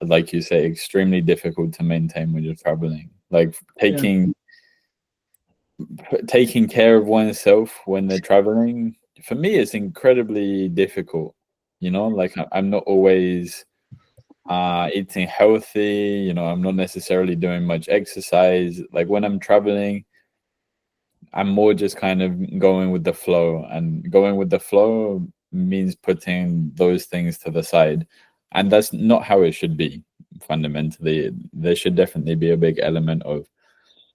like you say, extremely difficult to maintain when you're traveling. Like taking care of oneself when they're traveling, for me, it's incredibly difficult. You know, like I'm not always eating healthy. You know, I'm not necessarily doing much exercise. Like when I'm traveling, I'm more just kind of going with the flow, and going with the flow means putting those things to the side. And that's not how it should be. Fundamentally, there should definitely be a big element of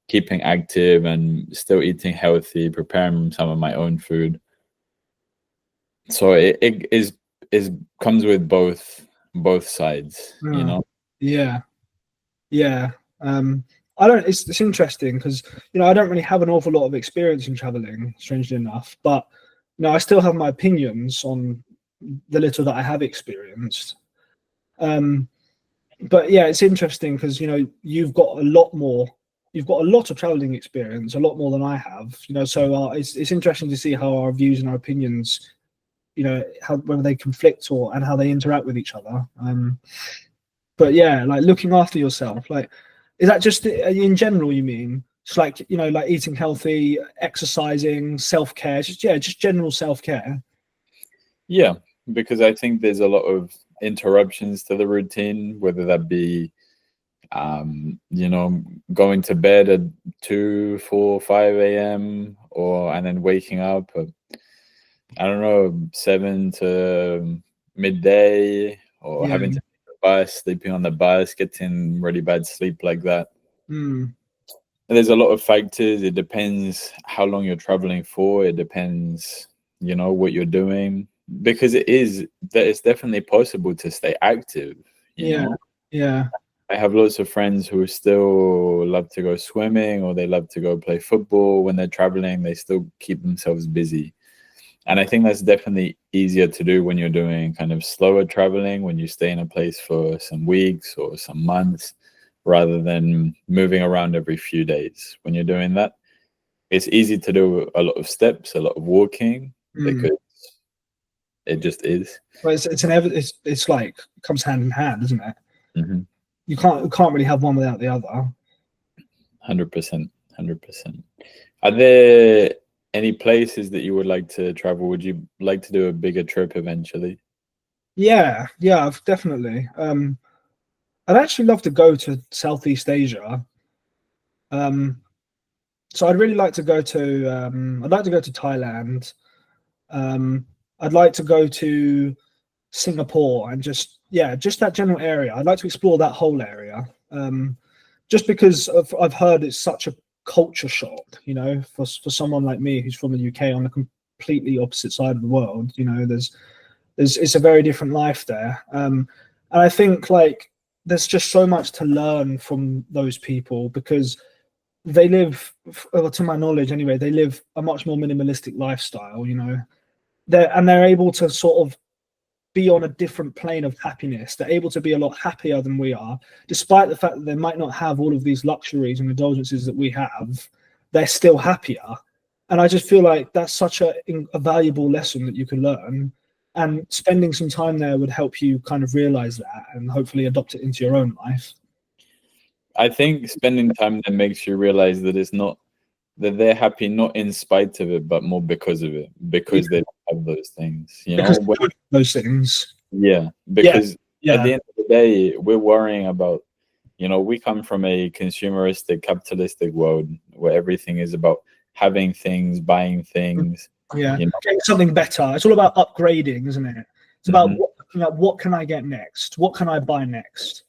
keeping active and still eating healthy, preparing some of my own food. So it comes with both sides, you know. Yeah. It's interesting because, you know, I don't really have an awful lot of experience in traveling, strangely enough, but, you know, I still have my opinions on the little that I have experienced. But yeah, it's interesting because, you know, you've got a lot of traveling experience, a lot more than I have, you know, so it's interesting to see how our views and our opinions, you know, whether they conflict and how they interact with each other. But yeah, like looking after yourself, like, is that just in general, you mean? It's like, you know, like eating healthy, exercising, self-care, just general self-care. Yeah, because I think there's a lot of interruptions to the routine, whether that be you know, going to bed at 2, 4, 5 a.m. and then waking up at, I don't know, 7 to midday, or having to take the bus, sleeping on the bus, getting really bad sleep like that. There's a lot of factors. It depends how long you're traveling for. It depends, you know, what you're doing, because it's definitely possible to stay active, you know. Yeah. I have lots of friends who still love to go swimming, or they love to go play football when they're traveling. They still keep themselves busy. And I think that's definitely easier to do when you're doing kind of slower traveling, when you stay in a place for some weeks or some months, rather than moving around every few days. When you're doing that, it's easy to do a lot of steps, a lot of walking, because it just is. Well, it's like it comes hand in hand, isn't it? Mm-hmm. You can't really have one without the other. 100%. 100%. Are there any places that you would like to travel? Would you like to do a bigger trip eventually? Yeah, definitely. I'd actually love to go to Southeast Asia. Um, so I'd really like to go to. I'd like to go to Thailand. Um, I'd like to go to Singapore and just that general area. I'd like to explore that whole area. Just because I've heard it's such a culture shock, for someone like me who's from the UK on the completely opposite side of the world. There's it's a very different life there. And I think like there's just so much to learn from those people because they live, to my knowledge anyway, they live a much more minimalistic lifestyle. They're able to sort of be on a different plane of happiness. They're able to be a lot happier than we are, despite the fact that they might not have all of these luxuries and indulgences that we have. They're still happier, and I just feel like that's such a valuable lesson that you can learn. And spending some time there would help you kind of realize that and hopefully adopt it into your own life. I think spending time there makes you realize that it's not that they're happy not in spite of it, but more because of it, because they don't have those things. Because those things. Yeah, because Yeah. at the end of the day, we're worrying about, we come from a consumeristic, capitalistic world where everything is about having things, buying things. Yeah, getting something better. It's all about upgrading, isn't it? It's about what can I get next? What can I buy next?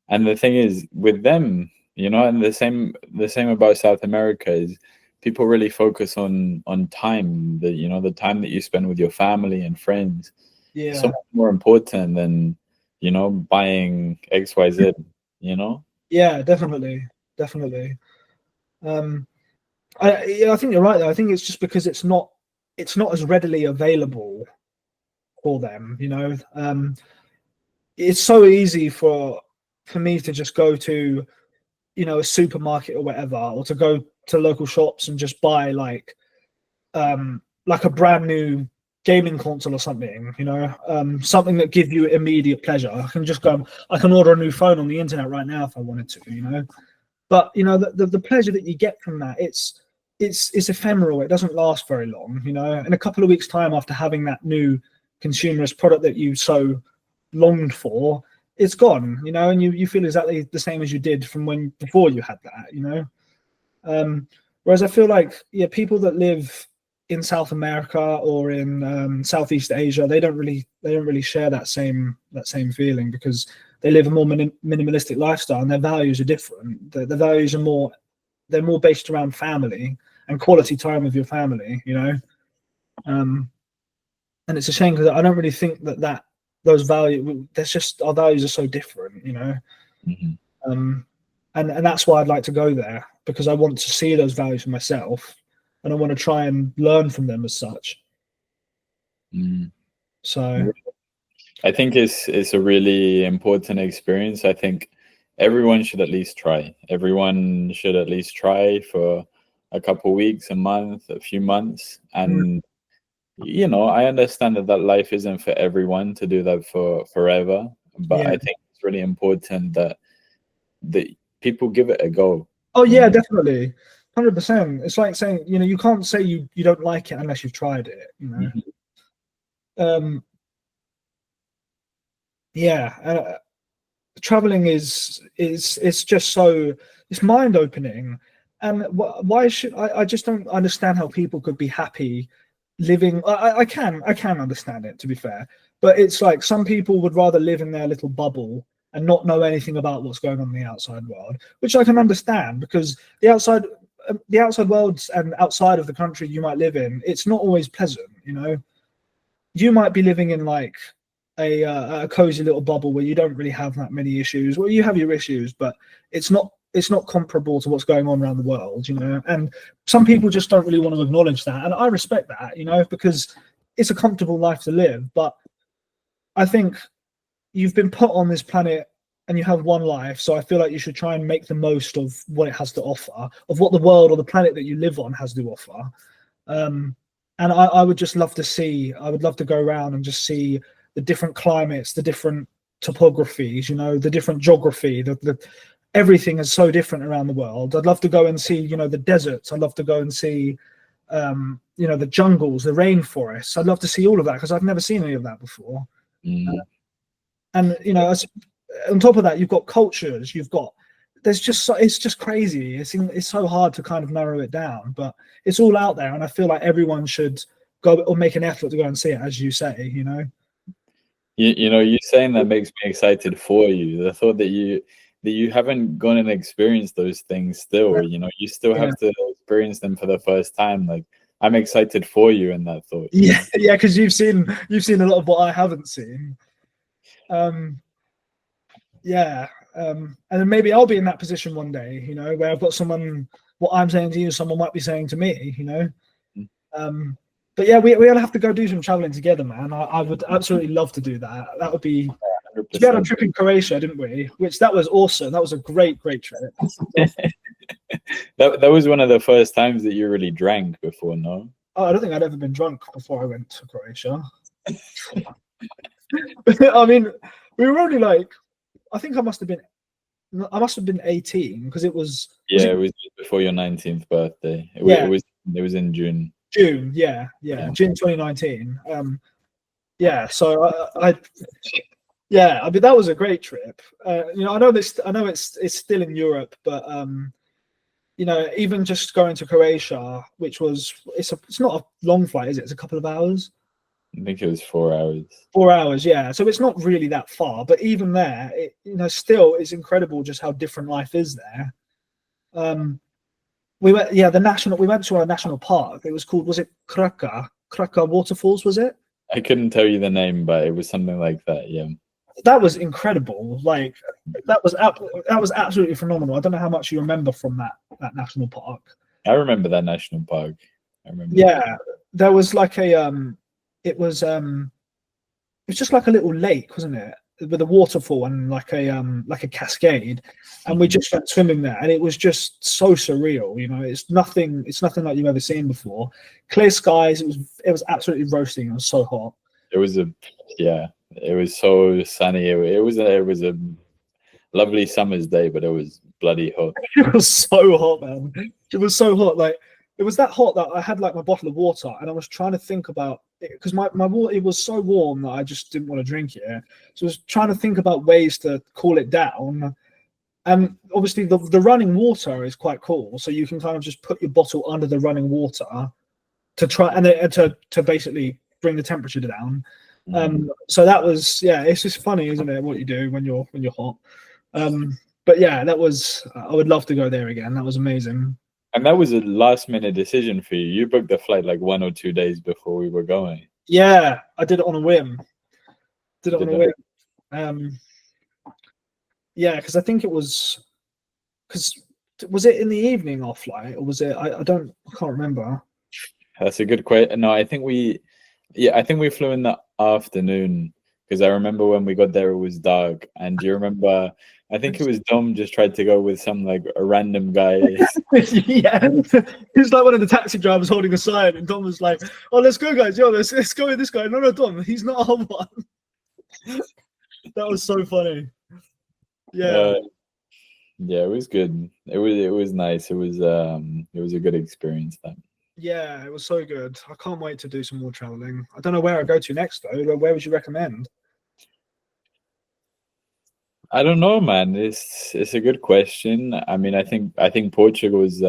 And the thing is, with them, and the same about South America is people really focus on time. The time that you spend with your family and friends. Yeah, so much more important than buying XYZ. Yeah, definitely. I think you're right though. I think it's just because it's not as readily available for them. It's so easy for me to just go to a supermarket or whatever, or to go to local shops and just buy like a brand new gaming console or something, something that gives you immediate pleasure. I can just go, I can order a new phone on the internet right now if I wanted to, but the pleasure that you get from that, it's ephemeral. It doesn't last very long, in a couple of weeks time after having that new consumerist product that you so longed for, it's gone, and you feel exactly the same as you did from before you had that, whereas I feel like people that live in South America or in Southeast Asia, they don't really share that same feeling because they live a more minimalistic lifestyle and their values are different. The values are they're more based around family and quality time with your family, and it's a shame because I don't really think that those values, there's just, our values are so different, and that's why I'd like to go there, because I want to see those values for myself and I want to try and learn from them as such. So I think it's a really important experience. I think everyone should at least try. Everyone should at least try for a couple of weeks, a month, a few months. And, I understand that life isn't for everyone to do that for forever. But I think it's really important that people give it a go. Oh, yeah, definitely. 100%. It's like saying, you can't say you don't like it unless you've tried it, traveling is just so, it's mind opening, and why should I just don't understand how people could be happy living. I can understand it, to be fair, but it's like some people would rather live in their little bubble and not know anything about what's going on in the outside world, which I can understand, because the outside worlds and outside of the country you might live in, it's not always pleasant. You might be living in like a cozy little bubble where you don't really have that many issues. Well, you have your issues, but it's not comparable to what's going on around the world, and some people just don't really want to acknowledge that, and I respect that, because it's a comfortable life to live. But I think you've been put on this planet and you have one life, so I feel like you should try and make the most of what it has to offer, of what the world or the planet that you live on has to offer. And I would just love to I would love to go around and just see the different climates, the different topographies, the different geography, everything is so different around the world. I'd love to go and see, you know, the deserts. I'd love to go and see, you know, the jungles, the rainforests. I'd love to see all of that because I've never seen any of that before. And you know, on top of that, you've got cultures. You've got there's just it's just crazy. It's so hard to kind of narrow it down, but it's all out there, and I feel like everyone should go or make an effort to go and see it, as you say. You know. You know, you saying that makes me excited for you. The thought that you haven't gone and experienced those things still. You know, you still have to experience them for the first time. Like, I'm excited for you in that thought. Yeah, yeah, because you've seen a lot of what I haven't seen. Yeah, and then maybe I'll be in that position one day, you know, where I've got someone. What I'm saying to you, someone might be saying to me, you know. But yeah, we'll have to go do some traveling together, man. I would absolutely love to do that. That would be. 100%. We had a trip in Croatia, didn't we? Which that was awesome. That was a great trip. that was one of the first times that you really drank before, no? Oh, I don't think I'd ever been drunk before I went to Croatia. I mean, we were only like, I think I must have been 18 because it was. Yeah, it was before your 19th birthday. It was in June. June, yeah. June 2019. So I mean that was a great trip. You know, I know it's still in Europe, but you know, even just going to Croatia, which was it's not a long flight, is it? It's a couple of hours. I think it was 4 hours. 4 hours, yeah. So it's not really that far, but even there, you know, still it's incredible just how different life is there. We went to a national park. It was called, was it Kraka Waterfalls, was it? I couldn't tell you the name, but it was something like that, yeah. That was incredible. Like that was absolutely phenomenal. I don't know how much you remember from that national park. I remember that national park. Yeah, there was like it was just like a little lake, wasn't it? With a waterfall and like a cascade, and we just went swimming there, and it was just so surreal. You know, it's nothing like you've ever seen before. Clear skies. It was absolutely roasting. It was so hot. It was so sunny. It was a lovely summer's day, but it was bloody hot. It was so hot, man. It was so hot. Like it was that hot that I had like my bottle of water, and I was trying to think about it because my water, it was so warm that I just didn't want to drink it. So I was trying to think about ways to cool it down. And obviously the running water is quite cool. So you can kind of just put your bottle under the running water to try and to basically bring the temperature down. So that was, it's just funny, isn't it, what you do when you're hot. But yeah, that was, I would love to go there again. That was amazing. And that was a last minute decision for you. You booked the flight like 1 or 2 days before we were going. Yeah, I did it on a whim. Yeah, because I think it was was it in the evening our flight, or was it? I can't remember. That's a good question. No, I think we flew in the afternoon because I remember when we got there it was dark. And do you remember? I think it was Dom just tried to go with some like a random guy. Yeah, he was like one of the taxi drivers holding a sign, and Dom was like, "Oh, let's go, guys! Yo, let's go with this guy." No, Dom, he's not our one. That was so funny. Yeah. Yeah, it was good. It was nice. It was a good experience then. Yeah, it was so good. I can't wait to do some more traveling. I don't know where I go to next though. Where would you recommend? I don't know, man. It's a good question. I mean, I think Portugal is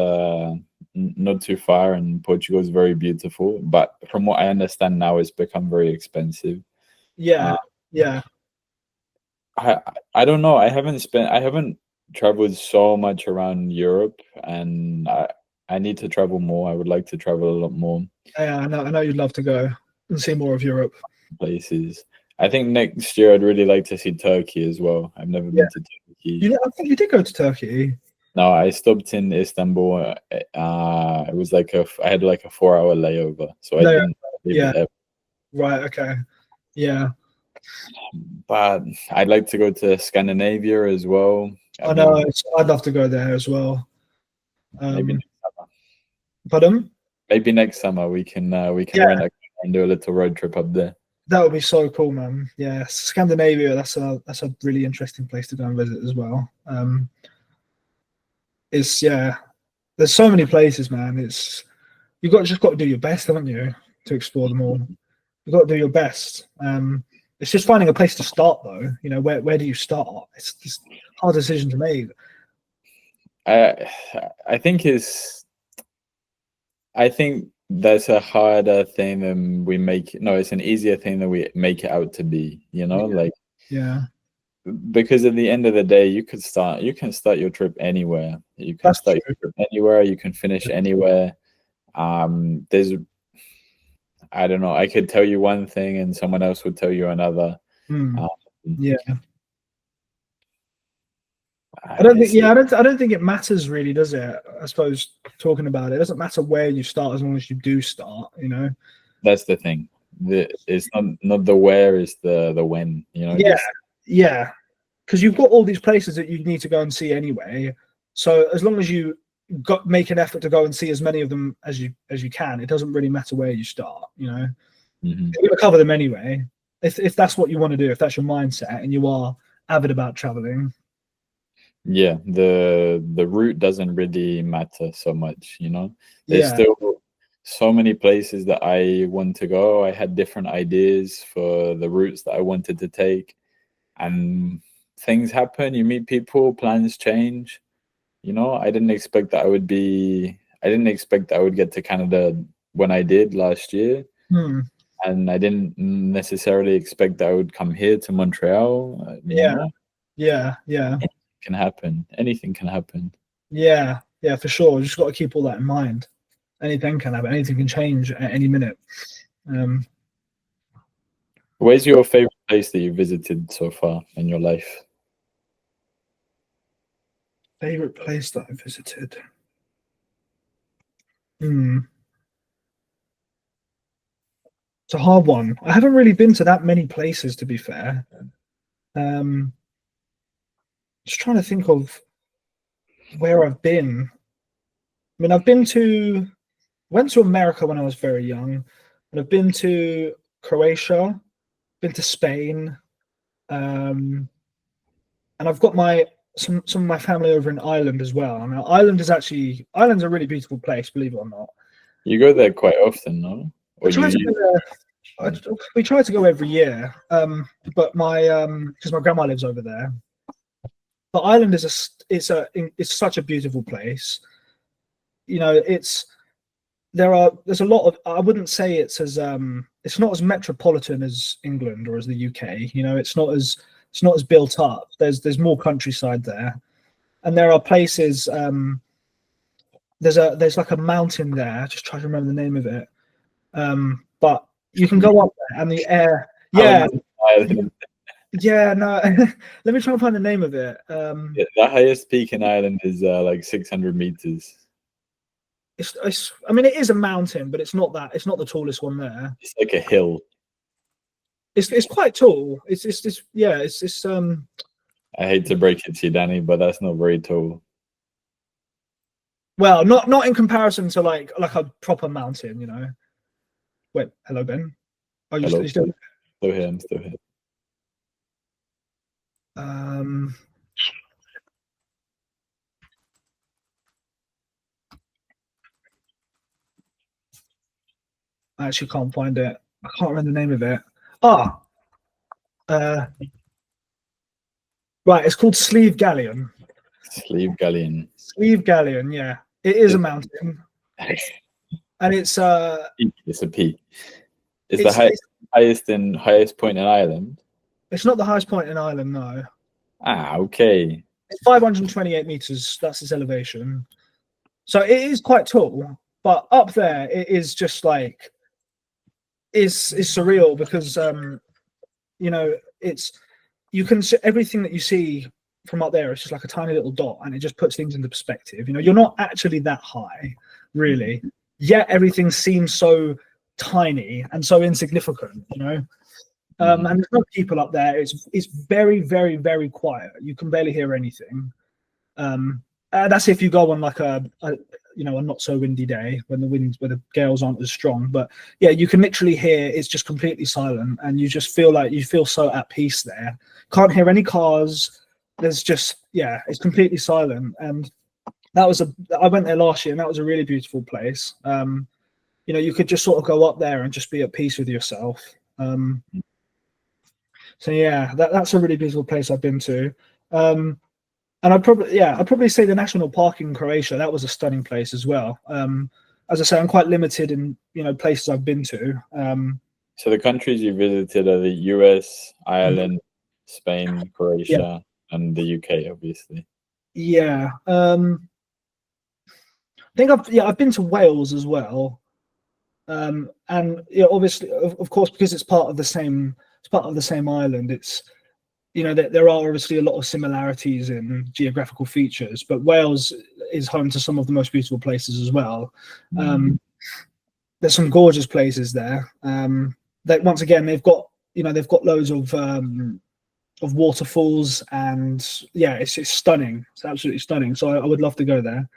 not too far, and Portugal is very beautiful. But from what I understand now, it's become very expensive. Yeah, yeah. I don't know. I haven't traveled so much around Europe, and I need to travel more. I would like to travel a lot more. Yeah, I know you'd love to go and see more of Europe. Places. I think next year I'd really like to see Turkey as well. I've never been to Turkey. I think you did go to Turkey. No, I stopped in Istanbul. It was like I had like a 4-hour layover, so I didn't leave it there. Right. Okay. Yeah. But I'd like to go to Scandinavia as well. I know. I'd love to go there as well. Maybe next summer. Pardon? Maybe next summer we can rent a car and do a little road trip up there. That would be so cool, man. Yeah, Scandinavia. That's a really interesting place to go and visit as well. It's there's so many places, man. It's you got just got to do your best, haven't you, to explore them all. You've got to do your best. It's just finding a place to start, though. You know, where do you start? It's just a hard decision to make. I think is I think that's a harder thing than we make. No, it's an easier thing than we make it out to be. You know, like Yeah, because at the end of the day, you can start your trip anywhere. You can that's start true. your trip anywhere. You can finish anywhere. There's I don't know. I could tell you one thing, and someone else would tell you another. Hmm. Um, Yeah. I don't think. Yeah, I don't think it matters really, does it? I suppose talking about it doesn't matter where you start as long as you do start. You know. that's the thing. It's not the where, it's the when. You know. Yeah. Yeah. Because you've got all these places that you need to go and see anyway. So as long as you make an effort to go and see as many of them as you can, it doesn't really matter where you start. You know, Mm-hmm. you're going to cover them anyway. If that's what you want to do, if that's your mindset, and you are avid about traveling. Yeah, the route doesn't really matter so much. You know, there's Yeah. still so many places that I want to go. I had different ideas for the routes that I wanted to take, and things happen. You meet people, plans change. You know, I didn't expect that I didn't expect that I would get to Canada when I did last year. Hmm. And I didn't necessarily expect that I would come here to Montreal. You Yeah. know, Yeah. Yeah. anything can happen. Anything can happen. Yeah. Yeah. For sure. You just got to keep all that in mind. Anything can happen. Anything can change at any minute. Where's your favorite place that you visited so far in your life? Favorite place that I visited. Hmm. It's a hard one. I haven't really been to that many places, to be fair. Just trying to think of where I've been. I mean, went to America when I was very young, and I've been to Croatia, been to Spain, and I've got some of my family over in Ireland as well. I mean, Ireland's a really beautiful place, believe it or not. You go there quite often, no? I Or try to you? go there. We try to go every year, but because my grandma lives over there. But Ireland it's such a beautiful place. You know, there's a lot of, I wouldn't say it's not as metropolitan as England or as the UK. You know, it's not as built up. There's more countryside there, and there are places. There's like a mountain there. Just try to remember the name of it. But you can go up there, and the air. Yeah, Ireland. yeah. No, let me try and find the name of it. Yeah, the highest peak in Ireland is like 600 meters. I mean, it is a mountain, but it's not the tallest one there. It's like a hill. It's quite tall. It's I hate to break it to you, Danny, but that's not very tall. well, not in comparison to like a proper mountain, you know. Wait, hello, Ben. Oh, Hello. you still Still here. I'm still here. I actually can't find it. I can't remember the name of it. Ah, right. It's called Sleeve Galleon. Sleeve Galleon. Sleeve Galleon. Yeah, it is a mountain, and it's It's a peak. It's the highest point in Ireland. It's not the highest point in Ireland, no. Ah, okay. It's 528 meters. That's its elevation. So it is quite tall, but up there it is just like it's surreal because you know, you can see everything that you see from up there. It's just like a tiny little dot, and it just puts things into perspective. You know, you're not actually that high, really, yet everything seems so tiny and so insignificant. You know, and there's no people up there. It's very, very, very quiet. You can barely hear anything. That's if you go on like a not so windy day where the gales aren't as strong. But yeah, you can literally hear it's just completely silent, and you just feel so at peace there. Can't hear any cars. There's just it's completely silent, and I went there last year, and that was a really beautiful place. You know, you could just sort of go up there and just be at peace with yourself. So yeah, that's a really beautiful place I've been to. And I'd probably say the national park in Croatia. That was a stunning place as well. As I say, I'm quite limited in, you know, places I've been to. So the countries you visited are the US, Ireland, Spain, Yeah, Croatia, and the UK, obviously. yeah. I think I've been to Wales as well. And yeah, obviously, of course, because it's part of the same island. It's, you know, there are obviously a lot of similarities in geographical features, but Wales is home to some of the most beautiful places as well. There's some gorgeous places there. That once again, they've got loads of waterfalls, and yeah, it's stunning. It's absolutely stunning. So I would love to go there.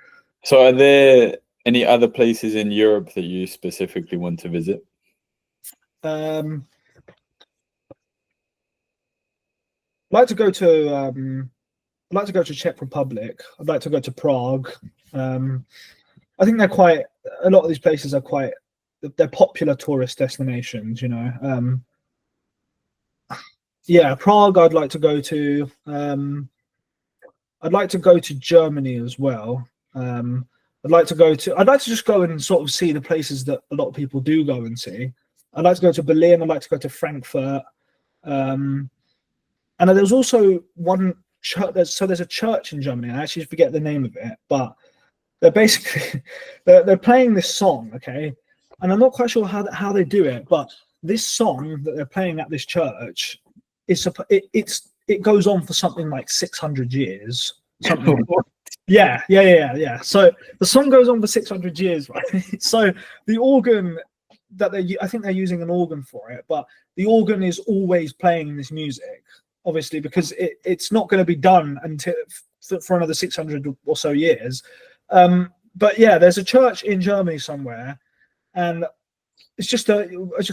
So are there any other places in Europe that you specifically want to visit? I'd like to go to I'd like to go to Czech Republic. I'd like to go to Prague. I think a lot of these places are they're popular tourist destinations, you know. Yeah, Prague I'd like to go to. I'd like to go to Germany as well. I'd like to just go and sort of see the places that a lot of people do go and see. I'd like to go to Berlin. I'd like to go to Frankfurt. And there's also one church. So there's a church in Germany. I actually forget the name of it, but they're basically they're playing this song, okay? And I'm not quite sure how they do it, but this song that they're playing at this church it goes on for something like 600 years. Something. Yeah. So the song goes on for 600 years, right? So the organ that I think they're using an organ for it, but the organ is always playing this music, obviously, because it's not going to be done until for another 600 or so years. But yeah, there's a church in Germany somewhere, and it's just a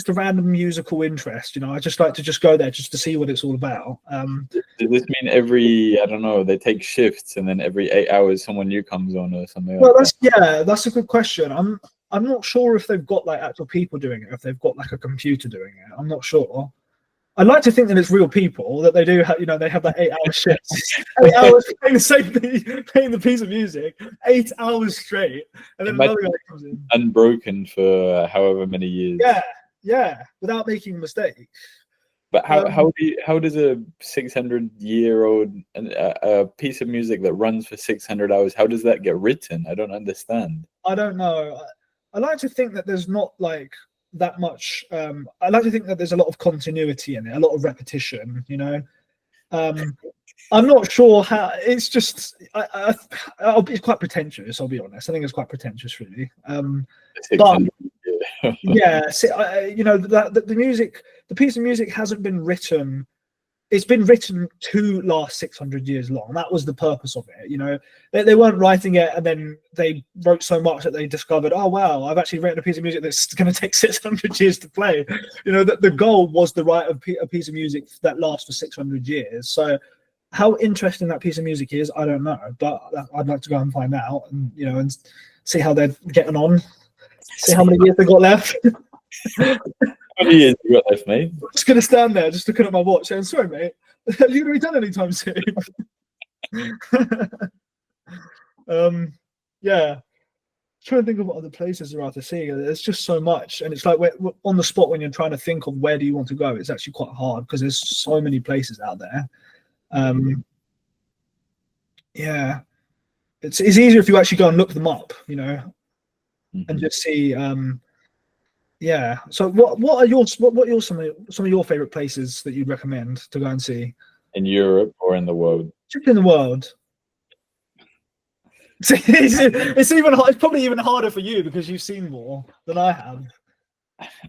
random musical interest, you know. I just like to just go there just to see what it's all about. Does this mean every, I don't know, they take shifts and then every 8 hours someone new comes on or something? Well, that's a good question. I'm not sure if they've got like actual people doing it, or if they've got like a computer doing it. I'm not sure. I'd like to think that it's real people, that they do have, you know, they have that 8 hour shifts, 8 hours playing the same thing, playing the piece of music, 8 hours straight, and then another guy comes in. Unbroken for however many years. Yeah, without making a mistake. But how does a 600-year-old a piece of music that runs for 600 hours, how does that get written? I don't understand. I don't know. I like to think that there's not like that much. I like to think that there's a lot of continuity in it, a lot of repetition, you know. I'm not sure how. It's just I'll be quite pretentious, I'll be honest. I think it's quite pretentious, really. But yeah, you know, the music, the piece of music hasn't been written. It's been written to last 600 years long. That was the purpose of it. You know, they weren't writing it and then they wrote so much that they discovered, oh wow, I've actually written a piece of music that's going to take 600 years to play. You know, that the goal was to write a piece of music that lasts for 600 years. So how interesting that piece of music is, I don't know, but I'd like to go and find out, and you know, and see how they're getting on, see how many years they got left. How many years you got left, mate? I'm just gonna stand there, just looking at my watch, saying, "Sorry, mate, are you gonna be done anytime soon?" Yeah. Trying to think of what other places there are to see. There's just so much, and it's like we're on the spot when you're trying to think of where do you want to go. It's actually quite hard because there's so many places out there. Yeah, it's easier if you actually go and look them up, you know, and just see. Yeah. So what are some of your favorite places that you'd recommend to go and see in Europe or in the world? Just in the world. It's even hard, it's probably even harder for you because you've seen more than I have.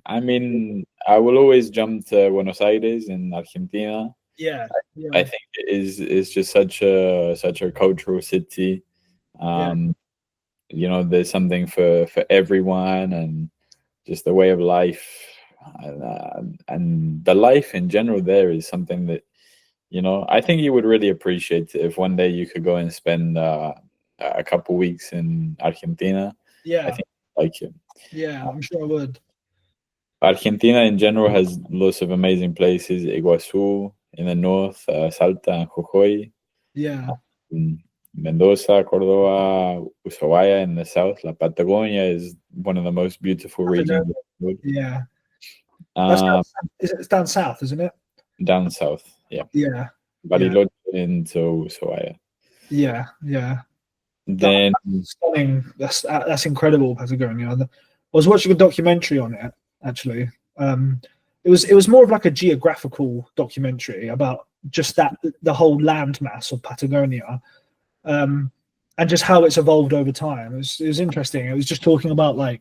I mean, I will always jump to Buenos Aires in Argentina. Yeah. I think it's just such a cultural city. You know, there's something for everyone, and just the way of life, and the life in general there is something that, you know, I think you would really appreciate if one day you could go and spend a couple weeks in Argentina, I Yeah, think I like it. yeah, I'm sure I would. Argentina in general has lots of amazing places. Iguazu in the north, Salta and Jujuy, Yeah, mm, Mendoza, Cordoba, Ushuaia in the south. La Patagonia is one of the most beautiful regions of the world. yeah. That's Um, it's down south, isn't it? down south, yeah. Yeah, yeah, Bariloche into Ushuaia. yeah, yeah. That, Then, that's stunning. That's incredible, Patagonia. I was watching a documentary on it actually. Um, it was more of like a geographical documentary about just that the whole landmass of Patagonia, um, and just how it's evolved over time. It was interesting. It was just talking about like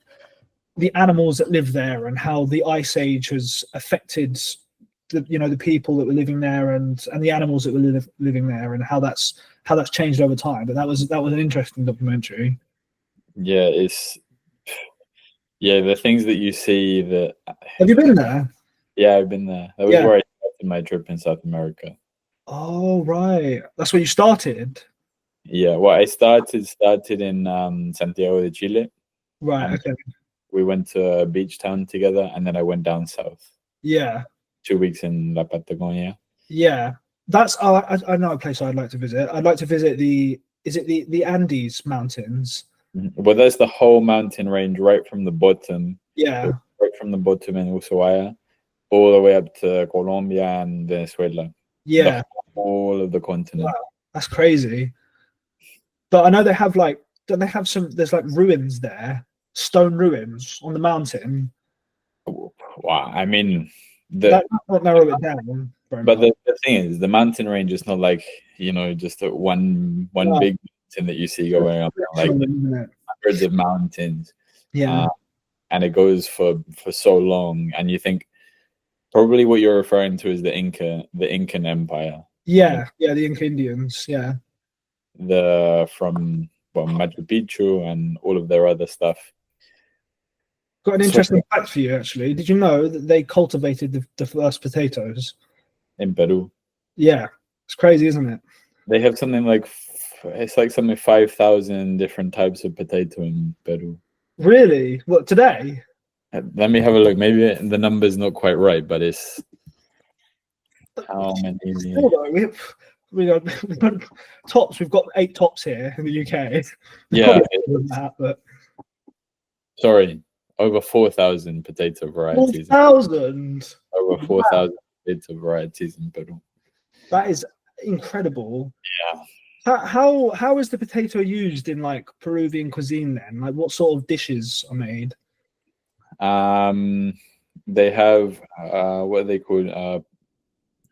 the animals that live there and how the ice age has affected the people that were living there and the animals that were living there and how that's changed over time. But that was an interesting documentary. yeah, the things that you see that, Have you been there? yeah, I've been there. That was Yeah. where I started my trip in South America. Oh right, that's where you started. Yeah, well, I started in Santiago de Chile, Right. and Okay. we went to a beach town together, and then I went down south, Yeah. 2 weeks in La Patagonia. Yeah. That's I know a place I'd like to visit. I'd like to visit the is it the Andes Mountains? Well, there's the whole mountain range right from the bottom, Yeah. right from the bottom in Ushuaia, all the way up to Colombia and Venezuela. The Yeah. whole of the continent. Wow. That's crazy. But I know they have like don't they have some there's like ruins there, stone ruins on the mountain. Wow, I mean, That might not narrow it down very but much. the thing is, the mountain range is not like, just a one No, big mountain that you see going up, like isn't it? hundreds of mountains, Yeah. uh, and it goes for so long. And you think probably what you're referring to is the Incan Empire, Yeah. Yeah. The Inca Indians. Yeah. from Machu Picchu and all of their other stuff. Got an So interesting fact for you, actually. Did you know that they cultivated the first potatoes? in Peru, Yeah, it's crazy, isn't it? they have something like it's like something 5,000 different types of potato in Peru. Really? What today? Let me have a look. Maybe the number's not quite right, but it's how many? Still though, we got tops. We've got 8 tops here in the UK. There's Yeah, probably more than that, but sorry, over 4,000 potato varieties. 4,000. Over 4,000 potato varieties in Peru. That is incredible. Yeah. How is the potato used in like Peruvian cuisine then? Like what sort of dishes are made? They have what are they called?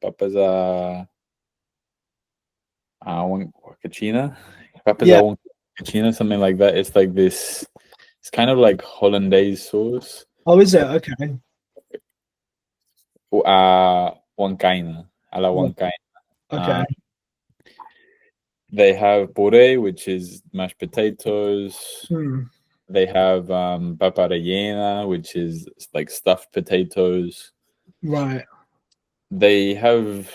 Papas huancachina, papas Yeah. huancachina, something like that. It's like this. It's kind of like hollandaise sauce. Oh, is it? Okay. Huancaina, a la huancaina. Okay. They have puree, which is mashed potatoes. Hmm. They have papa rellena, which is like stuffed potatoes. Right. They have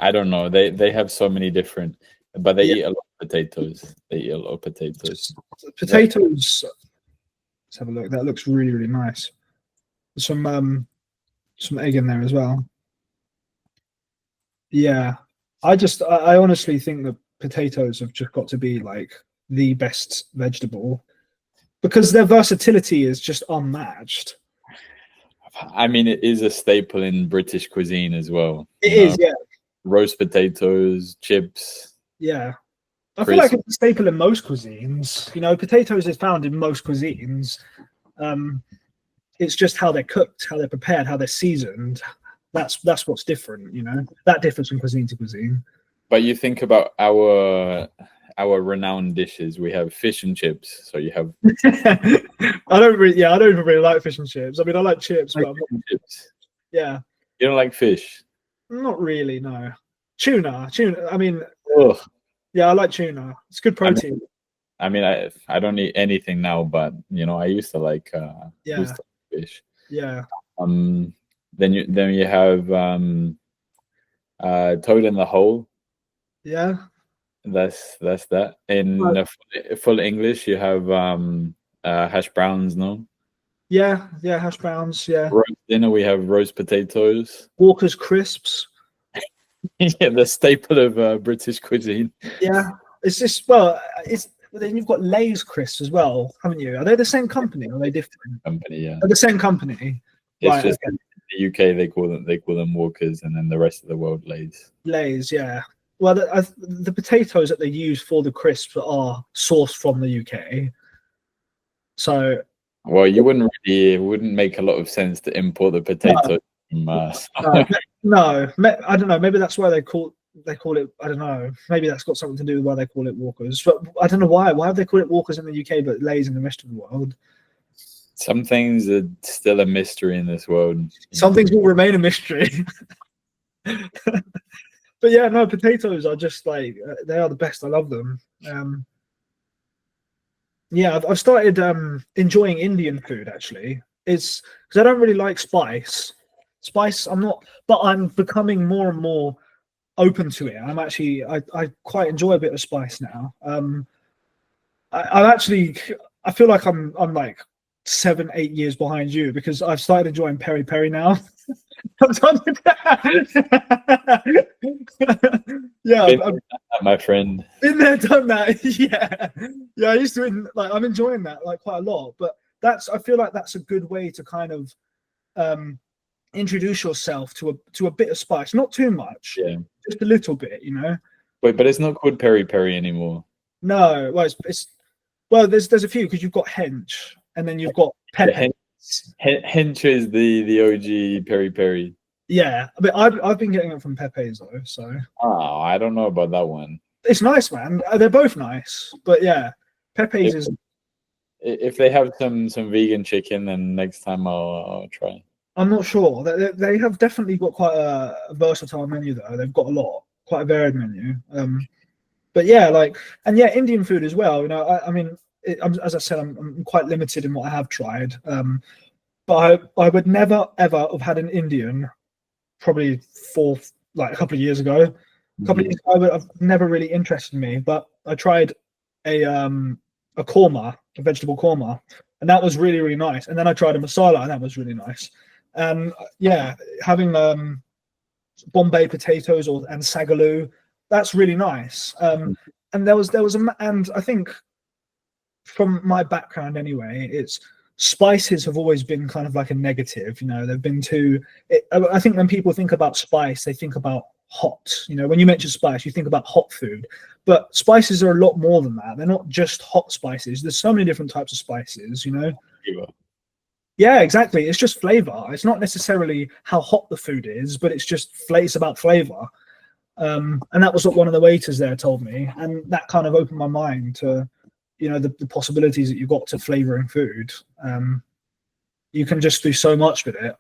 I don't know. They have so many different, but they eat a lot of potatoes. They eat a lot of potatoes. Potatoes. Let's have a look. That looks really, really nice. There's some egg in there as well. Yeah. I honestly think that potatoes have just got to be like the best vegetable because their versatility is just unmatched. I mean, it is a staple in British cuisine as well. It is, yeah. Roast potatoes, chips. Yeah. I feel like it's a staple in most cuisines. Potatoes is found in most cuisines. It's just how they're cooked, how they're prepared, how they're seasoned. That's what's different, That differs from cuisine to cuisine. But you think about our renowned dishes. We have fish and chips. So you have. I don't even really like fish and chips. I mean, I like chips, but I'm not, chips. Yeah. You don't like fish? Not really, no. Tuna. I mean, ugh. Yeah, I like tuna. It's good protein. I mean, I don't eat anything now, but I used to like fish. Yeah. Then you have toad in the hole. Yeah. That's that. In But full English, you have hash browns, no? yeah, yeah, hash browns, yeah. Roast dinner, we have roast potatoes. Walker's crisps. Yeah, the staple of British cuisine. Yeah, it's just well, it's but then you've got Lay's crisps as well, haven't you? Are they the same company or are they different? Company, yeah. They're the same company, It's right? just Okay. in the UK they call them Walkers, and then the rest of the world Lays. Lay's, yeah. Well, the potatoes that they use for the crisps are sourced from the UK, so Well, you wouldn't really, it wouldn't make a lot of sense to import the no, potato from no, no. I don't know. Maybe that's why they call it. I don't know. Maybe that's got something to do with why they call it Walkers. But I don't know why. Why have they called it Walkers in the UK but Lay's in the rest of the world? Some things are still a mystery in this world. Some things will remain a mystery. But yeah, no, potatoes are just like they are the best. I love them. Yeah, I've started enjoying Indian food actually. It's because I don't really like spice. Spice, I'm not, but I'm becoming more and more open to it. I quite enjoy a bit of spice now. I'm actually, I feel like I'm like 7, 8 years behind you because I've started enjoying peri peri now. I've done it. Yeah, My friend. been there, done that. Yeah, yeah. I used to like I'm enjoying that like quite a lot. But I feel like that's a good way to kind of introduce yourself to a bit of spice, not too much, Yeah. just a little bit, you know. Wait, but it's not called peri peri anymore. No, well, it's well, there's a few because you've got hench and then you've got pepper. Hench is the OG peri peri. Yeah, I mean, I've been getting it from Pepe's though, so Oh, I don't know about that one. it's nice, man. They're both nice, but yeah, Pepe's is. If they have some vegan chicken, then next time I'll try. I'm not sure. They have definitely got quite a versatile menu though. They've got a lot, quite a varied menu. But yeah, like and yeah, Indian food as well. You know, I mean, as I said, I'm quite limited in what I have tried. But I would never ever have had an Indian probably for like a couple of years ago. A couple of years ago, I've never really interested me, but I tried a korma, a vegetable korma, and that was really really nice. And then I tried a masala, and that was really nice. And yeah, having Bombay potatoes and sagaloo, that's really nice. And there was and I think from my background anyway, it's spices have always been kind of like a negative. You know, they've been too. I think when people think about spice, they think about hot. You know, when you mention spice, you think about hot food, but spices are a lot more than that. They're not just hot spices. There's so many different types of spices. You know. Yeah, exactly. It's just flavor. It's not necessarily how hot the food is, but it's about flavor. And that was what one of the waiters there told me, and that kind of opened my mind to, you know, the possibilities that you've got to flavoring food. You can just do so much with it.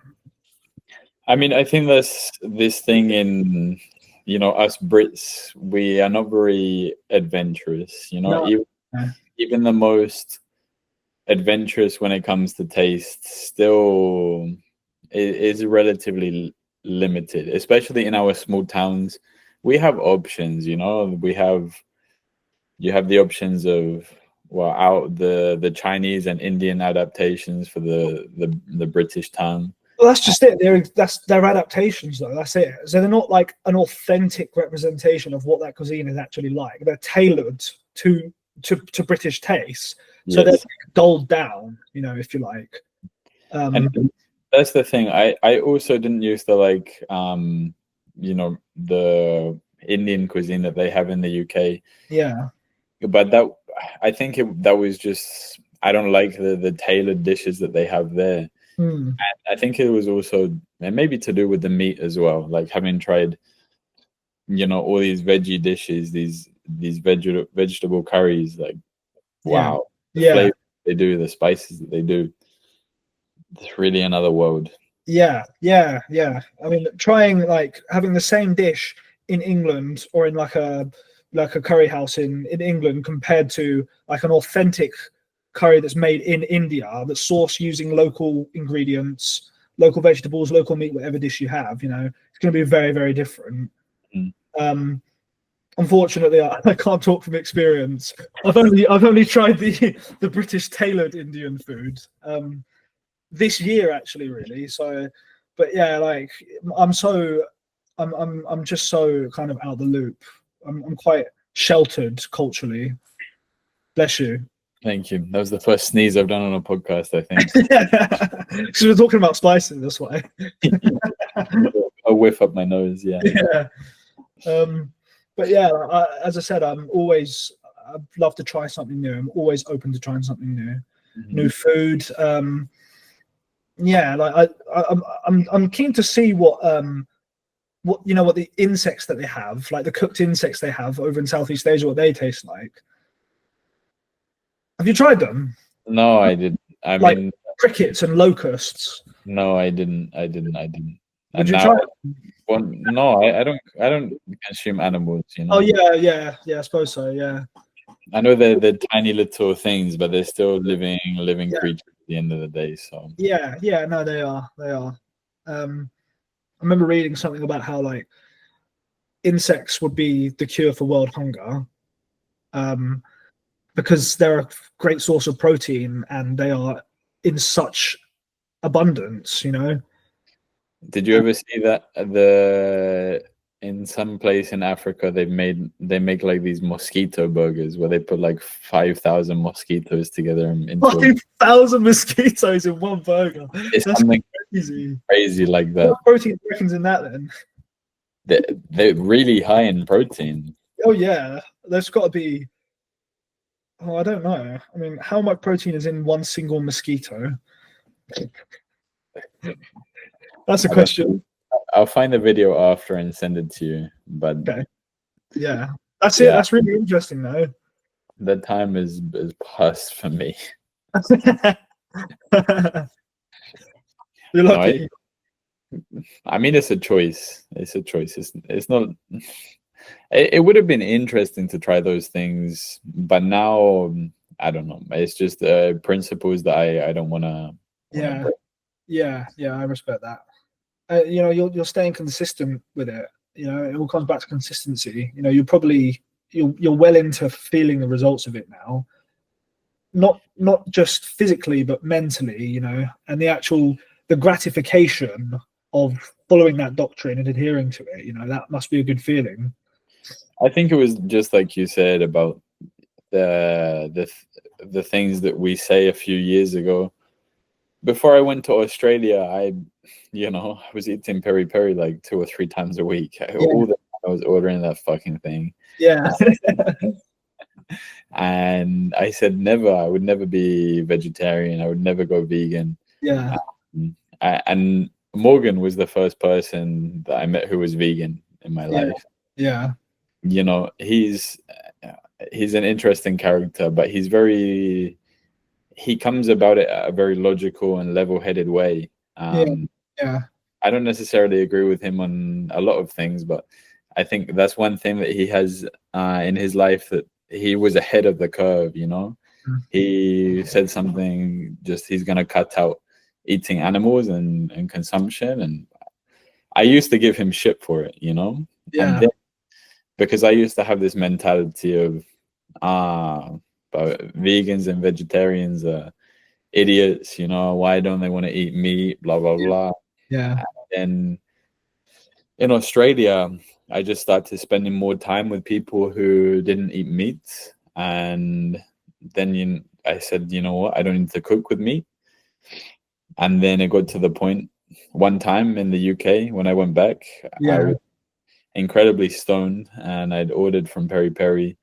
I mean, I think that's this thing in, you know, us Brits, we are not very adventurous. You know, even the most adventurous when it comes to taste still is relatively limited, especially in our small towns. We have options, you know. You have the options of out the Chinese and Indian adaptations for the British town. Well, that's just it. They're adaptations, though. That's it. So they're not like an authentic representation of what that cuisine is actually like. They're tailored to British tastes, so they're dulled down, you know, if you like. And that's the thing. I also didn't use the like you know, the Indian cuisine that they have in the UK. Yeah. But I think that was just, I don't like the tailored dishes that they have there. And I think it was also, and maybe to do with the meat as well, like having tried, you know, all these veggie dishes, these vegetable curries, like wow, the flavor they do, the spices that they do, it's really another world. Yeah. I mean, trying like having the same dish in England or in like a curry house in England compared to like an authentic curry that's made in India, that's sourced using local ingredients, local vegetables, local meat, whatever dish you have, you know, it's going to be very, very different. unfortunately, I can't talk from experience. I've only tried the British tailored Indian food this year, actually, really. So, but yeah, like I'm just so kind of out the loop. I'm quite sheltered culturally. Bless you. Thank you. That was the first sneeze I've done on a podcast, I think. Because we're talking about spices, that's why. A whiff up my nose, yeah. Yeah. But yeah, as I said, I'd love to try something new. I'm always open to trying something new, new food. Yeah, like I'm keen to see what the insects that they have, like the cooked insects they have over in Southeast Asia, what they taste like. Have you tried them? No, I didn't. I Like mean, crickets and locusts. no, I didn't. Would And you now, try? well, no, I don't consume animals, you Oh know. yeah. I suppose so. Yeah. I know they're tiny little things, but they're still living Yeah. creatures at the end of the day. So Yeah. No, they are. I remember reading something about how like insects would be the cure for world hunger, because they're a great source of protein and they are in such abundance. did you ever see that in some place in Africa they make like these mosquito burgers where they put like 5,000 mosquitoes together into 5,000 mosquitoes in one burger. It's That's something crazy like that. What protein reckon's in that then? They're really high in protein. Oh yeah, there's got to be. Oh, I don't know. I mean, how much protein is in one single mosquito? That's a question. I'll find the video after and send it to you. But okay, yeah, that's it. That's really interesting, though. The time is past for me. You're lucky. I mean, it's a choice. It's not. It would have been interesting to try those things, but now I don't know. It's just principles that I don't want to. Yeah. I respect that. You're staying consistent with it. It all comes back to consistency. You're well into feeling the results of it now. Not just physically, but mentally. And the gratification of following that doctrine and adhering to it. That must be a good feeling. I think it was just like you said about the things that we say a few years ago. Before I went to Australia, I was eating peri peri like 2 or 3 times a week. All the time I was ordering that fucking thing. Yeah. And I said I would never be vegetarian. I would never go vegan. Yeah. And Morgan was the first person that I met who was vegan in my life. Yeah. He's an interesting character, but he comes about it at a very logical and level-headed way. Yeah. I don't necessarily agree with him on a lot of things, but I think that's one thing that he has in his life, that he was ahead of the curve. He said something, just he's going to cut out eating animals and consumption, and I used to give him shit for it, and then, because I used to have this mentality of but vegans and vegetarians are idiots, why don't they want to eat meat, blah blah blah. Yeah. And in Australia, I just started spending more time with people who didn't eat meat, and then I said, you know what, I don't need to cook with meat. And then it got to the point one time in the UK when I went back, I was incredibly stoned, and I'd ordered from Peri Peri.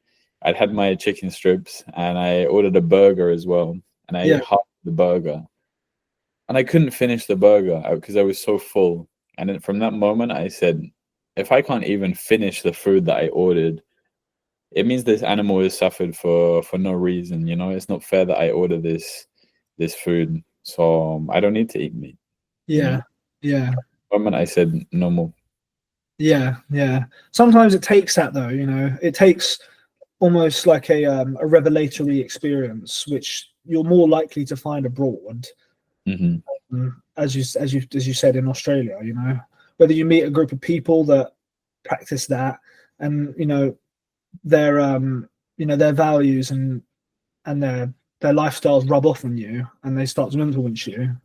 I'd had my chicken strips, and I ordered a burger as well, and I ate half the burger, and I couldn't finish the burger because I was so full. And then from that moment, I said, if I can't even finish the food that I ordered, it means this animal has suffered for no reason. It's not fair that I order this food, so I don't need to eat meat. Yeah. The moment I said no more. Yeah. Sometimes it takes that, though. It takes almost like a revelatory experience, which you're more likely to find abroad. As you said, in Australia, whether you meet a group of people that practice that, and their their values and their lifestyles rub off on you, and they start to influence you.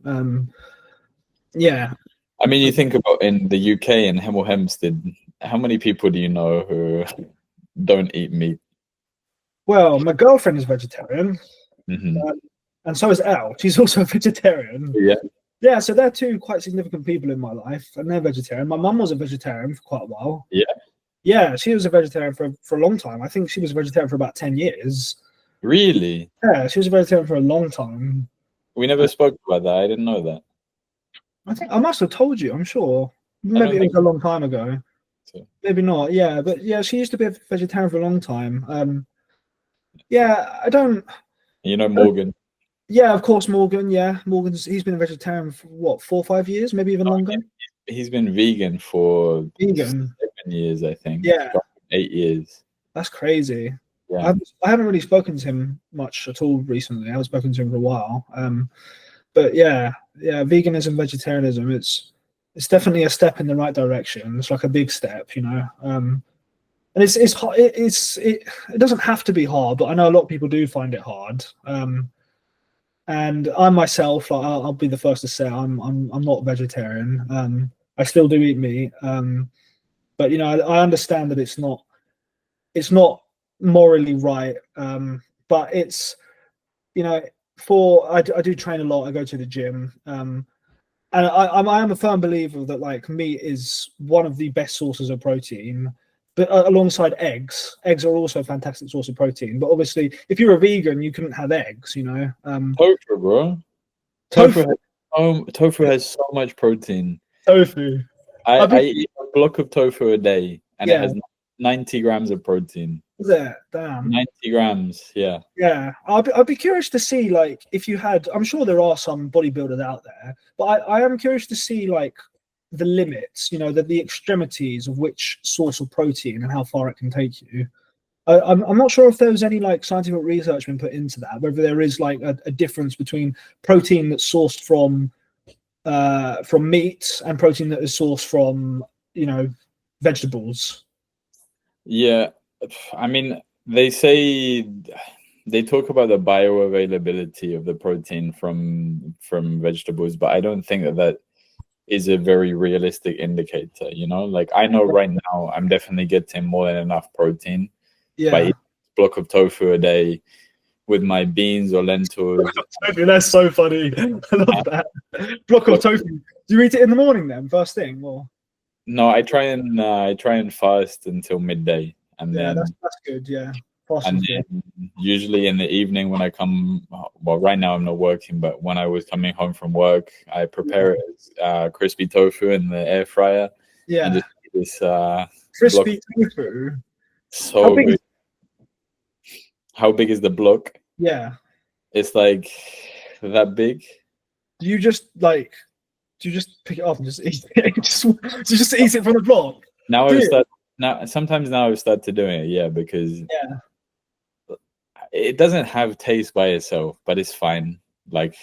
Yeah. I mean, you think about in the UK in Hemel Hempstead, how many people do you know who don't eat meat? Well, my girlfriend is vegetarian, Hmm. and so is Elle. She's also a vegetarian. Yeah. Yeah, so they're two quite significant people in my life, and they're vegetarian. My mum was a vegetarian for quite a while. Yeah. Yeah, she was a vegetarian for a long time. I think she was a vegetarian for about 10 years. Really? Yeah, she was a vegetarian for a long time. We never spoke about that. I didn't know that. I think I must have told you, I'm sure. I Maybe don't it think was a long time ago. so. Maybe not. Yeah, but yeah, she used to be a vegetarian for a long time. Yeah, I don't. You know Morgan? Yeah, of course, Morgan. Yeah, he's been a vegetarian for what, 4 or 5 years, maybe even longer. He's been vegan for Vegan. 7 years, I think. Yeah, 8 years. that's crazy. Yeah. I haven't really spoken to him much at all recently. I haven't spoken to him for a while. But yeah, veganism, vegetarianism, it's definitely a step in the right direction. It's like a big step, and it doesn't have to be hard, but I know a lot of people do find it hard. And I myself, like, I'll be the first to say I'm not vegetarian. I still do eat meat, but I understand that it's not morally right. But it's I do train a lot. I go to the gym, and I am a firm believer that like meat is one of the best sources of protein. But alongside eggs are also a fantastic source of protein. But obviously, if you're a vegan, you couldn't have eggs. Tofu, bro. Tofu. Tofu has so much protein. Tofu. I eat a block of tofu a day, and it Yeah. has 90 grams of protein. Is it? Damn. 90 grams, yeah. Yeah, I'd be curious to see, like, if you had. I'm sure there are some bodybuilders out there, but I am curious to see like the limits, the extremities of which source of protein and how far it can take you. I'm not sure if there was any like scientific research been put into that, whether there is like a difference between protein that's sourced from meat and protein that is sourced from vegetables. Yeah, I mean, they talk about the bioavailability of the protein from vegetables, but I don't think that is a very realistic indicator. Like I know right now I'm definitely getting more than enough protein by eating a block of tofu a day with my beans or lentils. That's so funny. I love that. Block of tofu. Do you eat it in the morning then, first thing, or? No, I try and fast until midday, and then that's good. Yeah, and then usually in the evening when I come. Well, right now I'm not working, but when I was coming home from work, I prepare it as crispy tofu in the air fryer. Yeah, and just eat this crispy tofu. So good. How big is the block? Yeah, it's like that big. Do you just pick it up and just eat it? just eat it from the block? Sometimes I've started doing it, yeah, because it doesn't have taste by itself, but it's fine. Like,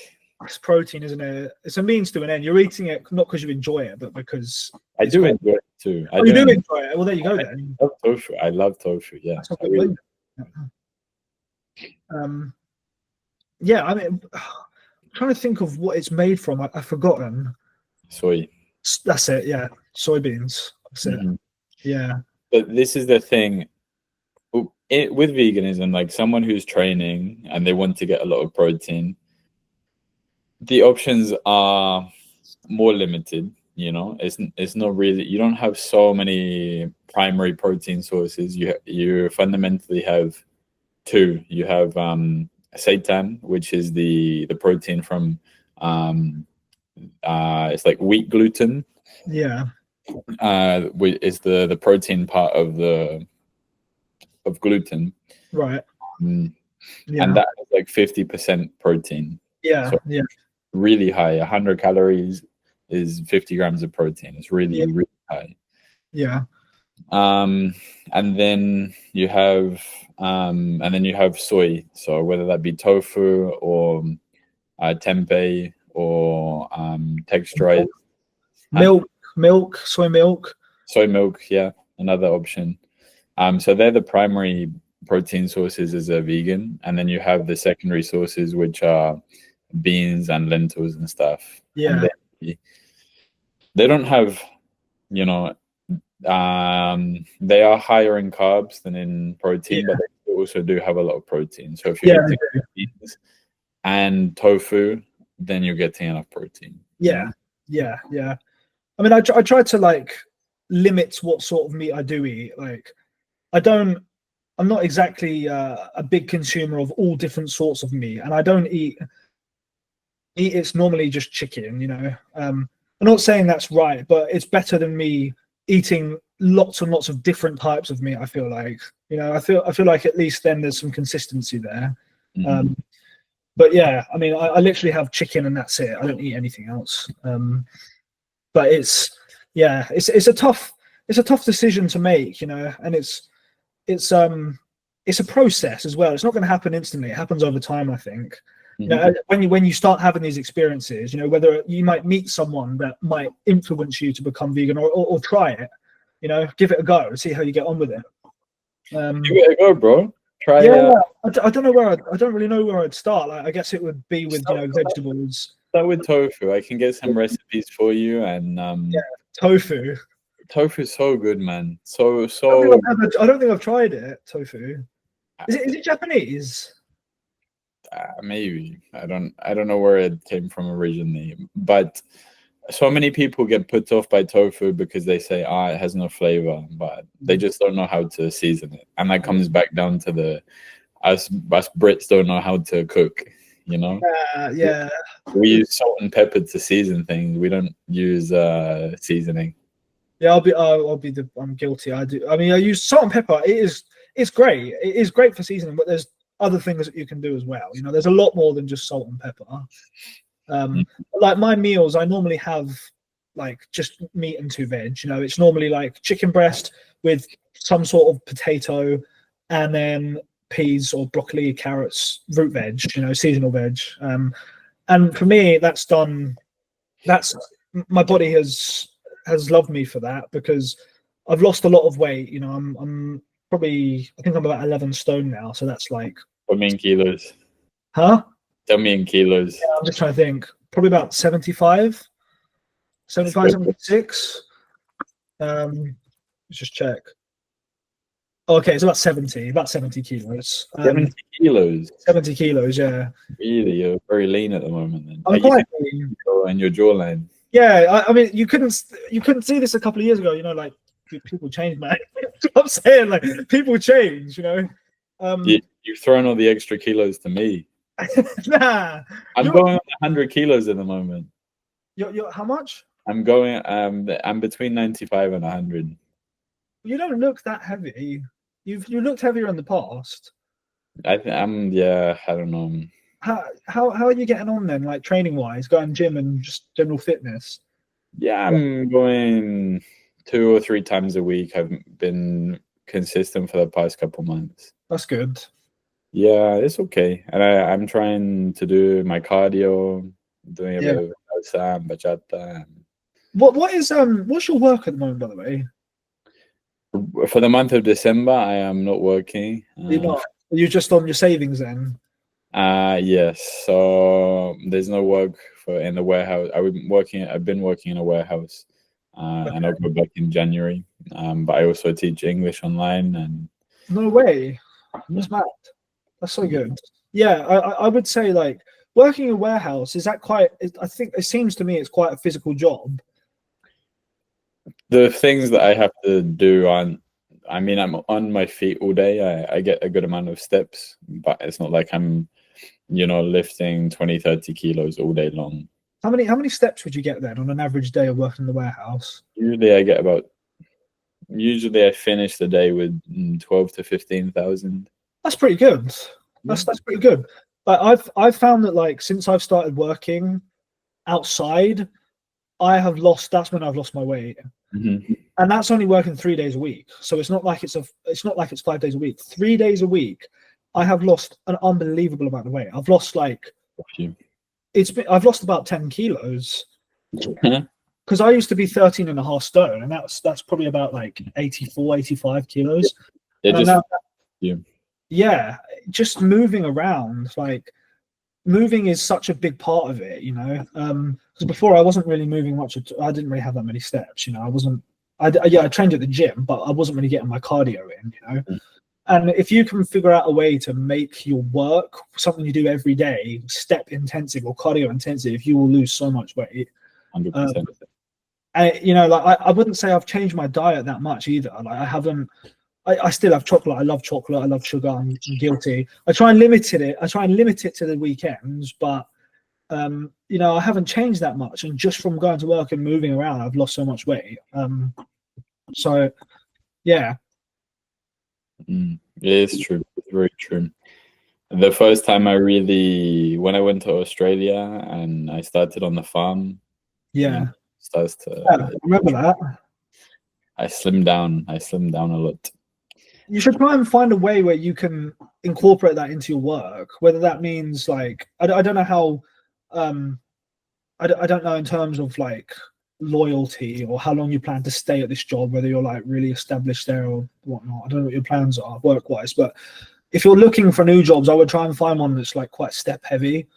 it's protein, isn't it? It's a means to an end. You're eating it not because you enjoy it, but because I do enjoy it too. You do enjoy it. Well, there you go then. I love tofu. I love tofu. Yeah. Yeah, I mean, I'm trying to think of what it's made from. I've forgotten. Soy. That's it. Yeah, soybeans. That's it. Yeah. But this is the thing with veganism. Like someone who's training and they want to get a lot of protein, the options are more limited. It's not really. You don't have so many primary protein sources. You fundamentally have two. You have seitan, which is the protein from it's like wheat gluten. Yeah. Is the protein part of gluten. Right. And that is like 50% protein. Yeah. So yeah. Really high. 100 calories is 50 grams of protein. It's really, really high. Yeah. And then you have soy. So whether that be tofu or tempeh or texturized milk, soy milk. Soy milk, yeah, another option. So they're the primary protein sources as a vegan, and then you have the secondary sources, which are beans and lentils and stuff. Yeah. And they don't have, you know, they are higher in carbs than in protein, but they also do have a lot of protein. So if you're eating beans and tofu, then you're getting enough protein. Yeah. I mean, I try to like limit what sort of meat I do eat. Like, I'm not exactly a big consumer of all different sorts of meat, and I don't eat. It's normally just chicken, you know. I'm not saying that's right, but it's better than me eating lots and lots of different types of meat. I feel like, you know, I feel like at least then there's some consistency there. Mm-hmm. But yeah, I mean, I literally have chicken and that's it. I don't eat anything else. But it's a tough decision to make, you know, and it's a process as well. It's not going to happen instantly. It happens over time, I think. You know, when you start having these experiences, you know, whether you might meet someone that might influence you to become vegan, or try it, you know, give it a go, see how you get on with it. Give it a go, bro. Try. Yeah, I don't know I don't really know where I'd start. Like, I guess it would be with, you know, vegetables. Start with tofu. I can get some recipes for you, and tofu. Tofu is so good, man. So. I don't think I've tried it. Tofu. Is it Japanese? Maybe. I don't know where it came from originally, but so many people get put off by tofu because they say it has no flavor, but they just don't know how to season it, and that comes back down to us Brits don't know how to cook, you know. Yeah, we use salt and pepper to season things. We don't use seasoning. Yeah, I'm guilty. I use salt and pepper. It's great. It is great for seasoning, but there's other things that you can do as well. You know, there's a lot more than just salt and pepper. Like my meals, I normally have like just meat and 2 veg. You know, it's normally like chicken breast with some sort of potato, and then peas or broccoli, carrots, root veg. You know, seasonal veg. And for me, that's my body has loved me for that, because I've lost a lot of weight. You know, I'm probably, I think I'm about 11 stone now. So that's like. Tell me in kilos. Huh? Tell me in kilos. Yeah, I'm just trying to think. Probably about 75, 76. Let's just check. Okay, it's about 70 kilos. 70 kilos? 70 kilos, yeah. Really? You're very lean at the moment then. I'm quite lean. And your jawline. Yeah, I mean, you couldn't see this a couple of years ago, you know, like people change, man. I'm saying, like, people change, you know. You've thrown all the extra kilos to me. Nah. I'm going on 100 kilos at the moment. You're how much? I'm going, I'm between 95 and 100. You don't look that heavy. You looked heavier in the past. I don't know. How are you getting on then, like training wise, going gym and just general fitness? Yeah, I'm going 2 or 3 times a week. I've been consistent for the past couple months. That's good. Yeah, it's okay. And I'm trying to do my cardio, doing a bit of salsa and bachata. What's your work at the moment, by the way? For the month of December, I am not working. You're not? You're just on your savings then? Yes. So there's no work in the warehouse. I've been working in a warehouse, and I'll go back in January. But I also teach English online. And no way, that's mad. That's so good. Yeah, I would say, like, working in a warehouse, is that quite? I think it seems to me it's quite a physical job. The things that I have to do I'm on my feet all day. I get a good amount of steps, but it's not like I'm, lifting 20, 30 kilos all day long. How many steps would you get then on an average day of working in the warehouse? Usually I finish the day with 12 to 15,000. That's pretty good. That's pretty good. But I've found that, like, since I've started working outside, that's when I've lost my weight. Mm-hmm. And that's only working 3 days a week. So it's not like it's 5 days a week. 3 days a week, I have lost an unbelievable amount of weight. I've lost I've lost about 10 kilos. Because I used to be 13.5 stone, and that's probably about like 84, 85 kilos. It And I just know, you. yeah, just moving around, like moving is such a big part of it, you know. Because before I wasn't really moving much. I didn't really have that many steps, you know. I wasn't. I trained at the gym, but I wasn't really getting my cardio in, you know. And if you can figure out a way to make your work something you do every day, step intensive or cardio intensive, you will lose so much weight. 100%. And you know, like I wouldn't say I've changed my diet that much either. Like I haven't. I still have chocolate. I love chocolate. I love sugar. I'm guilty. I try and limit it. I try and limit it to the weekends, but you know, I haven't changed that much. And just from going to work and moving around, I've lost so much weight. So yeah. It is true. It's very true. The first time when I went to Australia and I started on the farm, Yeah. starts to. Yeah, I remember that. I slimmed down. I slimmed down a lot. You should try and find a way where you can incorporate that into your work. Whether that means like I don't know how. I don't know in terms of like loyalty or how long you plan to stay at this job. Whether you're like really established there or whatnot. I don't know what your plans are work wise, but if you're looking for new jobs, I would try and find one that's like quite step heavy.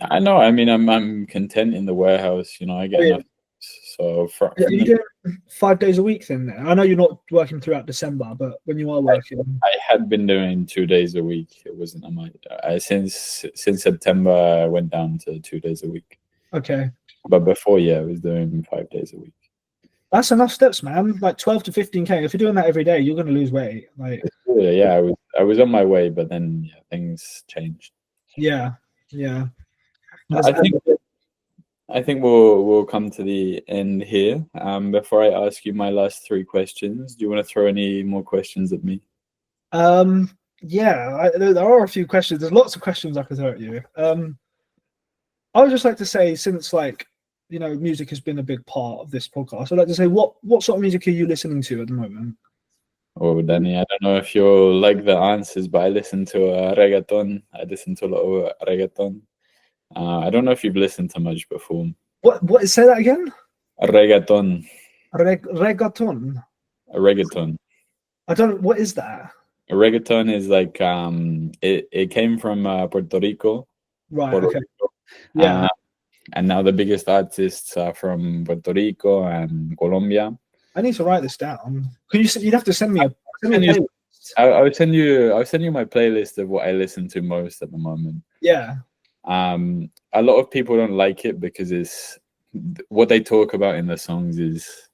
I know. I mean, I'm content in the warehouse. You know, I get enough. So Are you doing 5 days a week then? There, I know you're not working throughout December, but when you are working, I had been doing 2 days a week. It wasn't on my. Since September, I went down to 2 days a week. Okay. But before, yeah, I was doing 5 days a week. That's enough steps, man. Like 12 to 15K. If you're doing that every day, you're going to lose weight. Like, yeah, I was on my way, but then things changed. Yeah. I think we'll come to the end here. Before I ask you my last 3 questions, do you want to throw any more questions at me? Yeah, there are a few questions. There's lots of questions I could throw at you. I would just like to say, since like, you know, music has been a big part of this podcast, I'd like to say, what sort of music are you listening to at the moment? Oh, Danny, I don't know if you'll like the answers, but I listen to reggaeton. I listen to a lot of reggaeton. I don't know if you've listened to much before. What? Say that again. Reggaeton. Reggaeton. Reggaeton. I don't. What is that? Reggaeton is like it came from Puerto Rico. Right. Okay. Yeah. And now the biggest artists are from Puerto Rico and Colombia. I need to write this down. You'd have to send me a playlist. I'll send you my playlist of what I listen to most at the moment. Yeah. A lot of people don't like it because it's what they talk about in the songs is.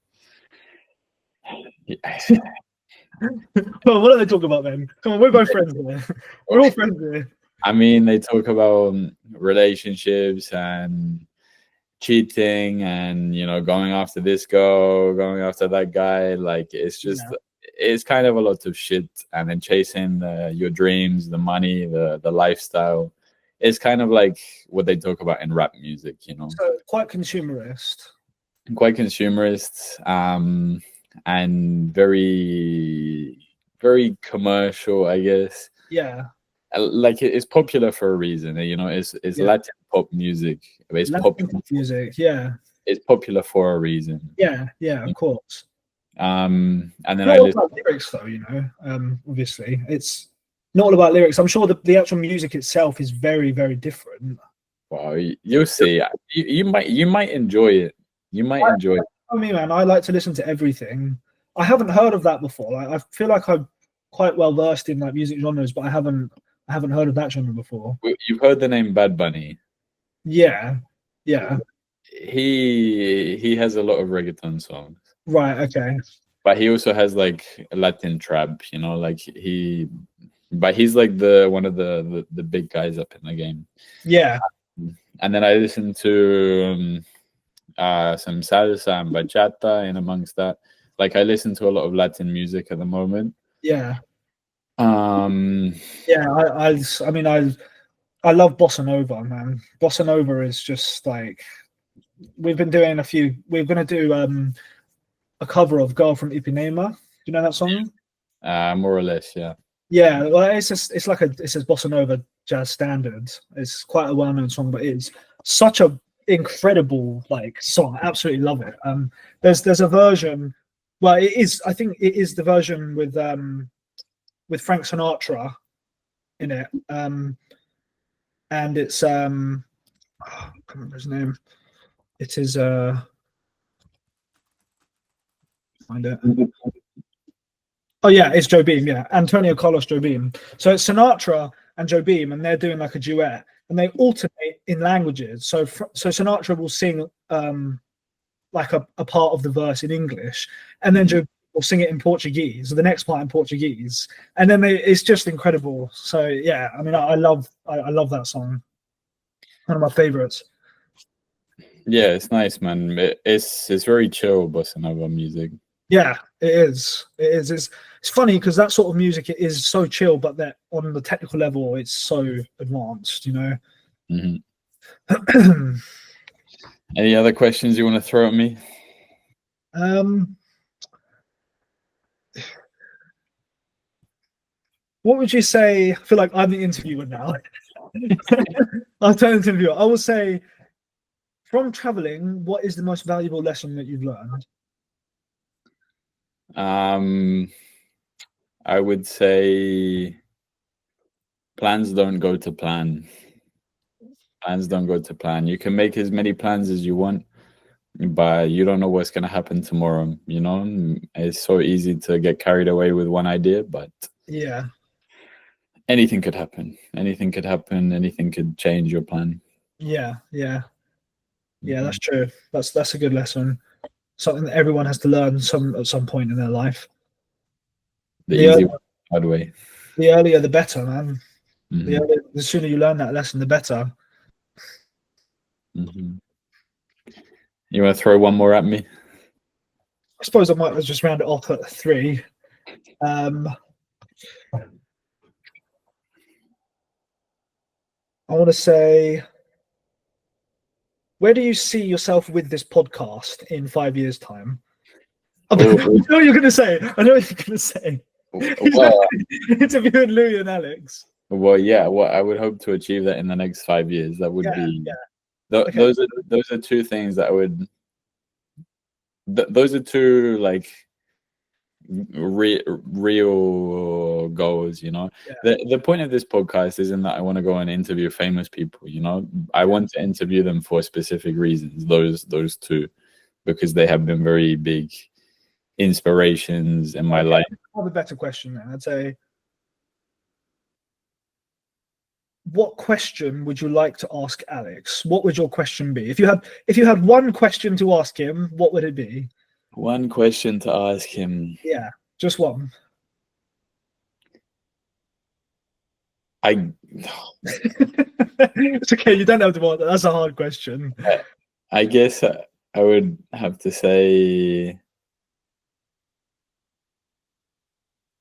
Well, what do they talk about then? Come on, we're both friends here. We're all friends here. I mean, they talk about relationships and cheating and, you know, going after this girl, going after that guy. Like, it's just, it's kind of a lot of shit. And then chasing your dreams, the money, the lifestyle. It's kind of like what they talk about in rap music, you know. So quite consumerist. Quite consumerist, and very, very commercial, I guess. Yeah. Like it's popular for a reason, you know. It's Latin pop music. It's Latin pop music, yeah. It's popular for a reason. Yeah, of course. And then not all about lyrics, though, you know. Obviously, it's not all about lyrics. I'm sure the actual music itself is very, very different. Well, you'll see. You might enjoy it. You might enjoy it. I mean, man, I like to listen to everything. I haven't heard of that before. Like, I feel like I'm quite well versed in like music genres, but I haven't heard of that genre before. You've heard the name Bad Bunny? Yeah. He has a lot of reggaeton songs. Right. Okay. But he also has like Latin trap, you know, like he's like one of the big guys up in the game. Yeah. And then I listen to some salsa and bachata, and amongst that, like I listen to a lot of Latin music at the moment. Yeah. Yeah, I mean, I love bossa nova, man. Bossa nova is just like we're going to do a cover of Girl from Ipanema. Do you know that song? More or less, yeah. Yeah, well, it's a bossa nova jazz standard. It's quite a well-known song, but it's such a incredible like song. I absolutely love it. There's a version. Well, it is. I think it is the version with with Frank Sinatra in it. And it's I can't remember his name. It is find it. Oh yeah, it's Joe Beam. Yeah, Antonio Carlos Joe Beam. So it's Sinatra and Joe Beam, and they're doing like a duet, and they alternate in languages. So Sinatra will sing like a part of the verse in English, and then Joe will sing it in Portuguese, or the next part in Portuguese, and then it's just incredible. So yeah, I mean, I love that song. One of my favorites. Yeah, it's nice, man. It's very chill bossa nova music. Yeah, it is. It is. It's funny because that sort of music is so chill, but that on the technical level, it's so advanced. You know. Mm-hmm. Any other questions you want to throw at me? What would you say? I feel like I'm the interviewer now. I'll turn into interviewer. I will say, from traveling, what is the most valuable lesson that you've learned? I would say plans don't go to plan. Plans don't go to plan. You can make as many plans as you want, but you don't know what's going to happen tomorrow. You know, it's so easy to get carried away with one idea, but yeah, anything could happen. Anything could happen. Anything could change your plan. Yeah, that's true. That's a good lesson. Something that everyone has to learn at some point in their life. The easy hard way. The earlier, the better, man. The sooner you learn that lesson, the better. You want to throw one more at me? I suppose I might just round it off at 3. I want to say, where do you see yourself with this podcast in 5 years' time? I know what you're going to say. Well, interviewing Louis and Alex. Well, yeah. Well, I would hope to achieve that in the next 5 years. That would be. Yeah. Those are two things that I would. Those are two like real goals. You know, the point of this podcast isn't that I want to go and interview famous people. You know, I want to interview them for specific reasons. Those two, because they have been very big inspirations in my life. I have a better question then. I'd say, what question would you like to ask Alex? What would your question be? If you had one question to ask him, what would it be? One question to ask him. Yeah, just one. It's okay. You don't have to answer. That's a hard question. I guess I would have to say,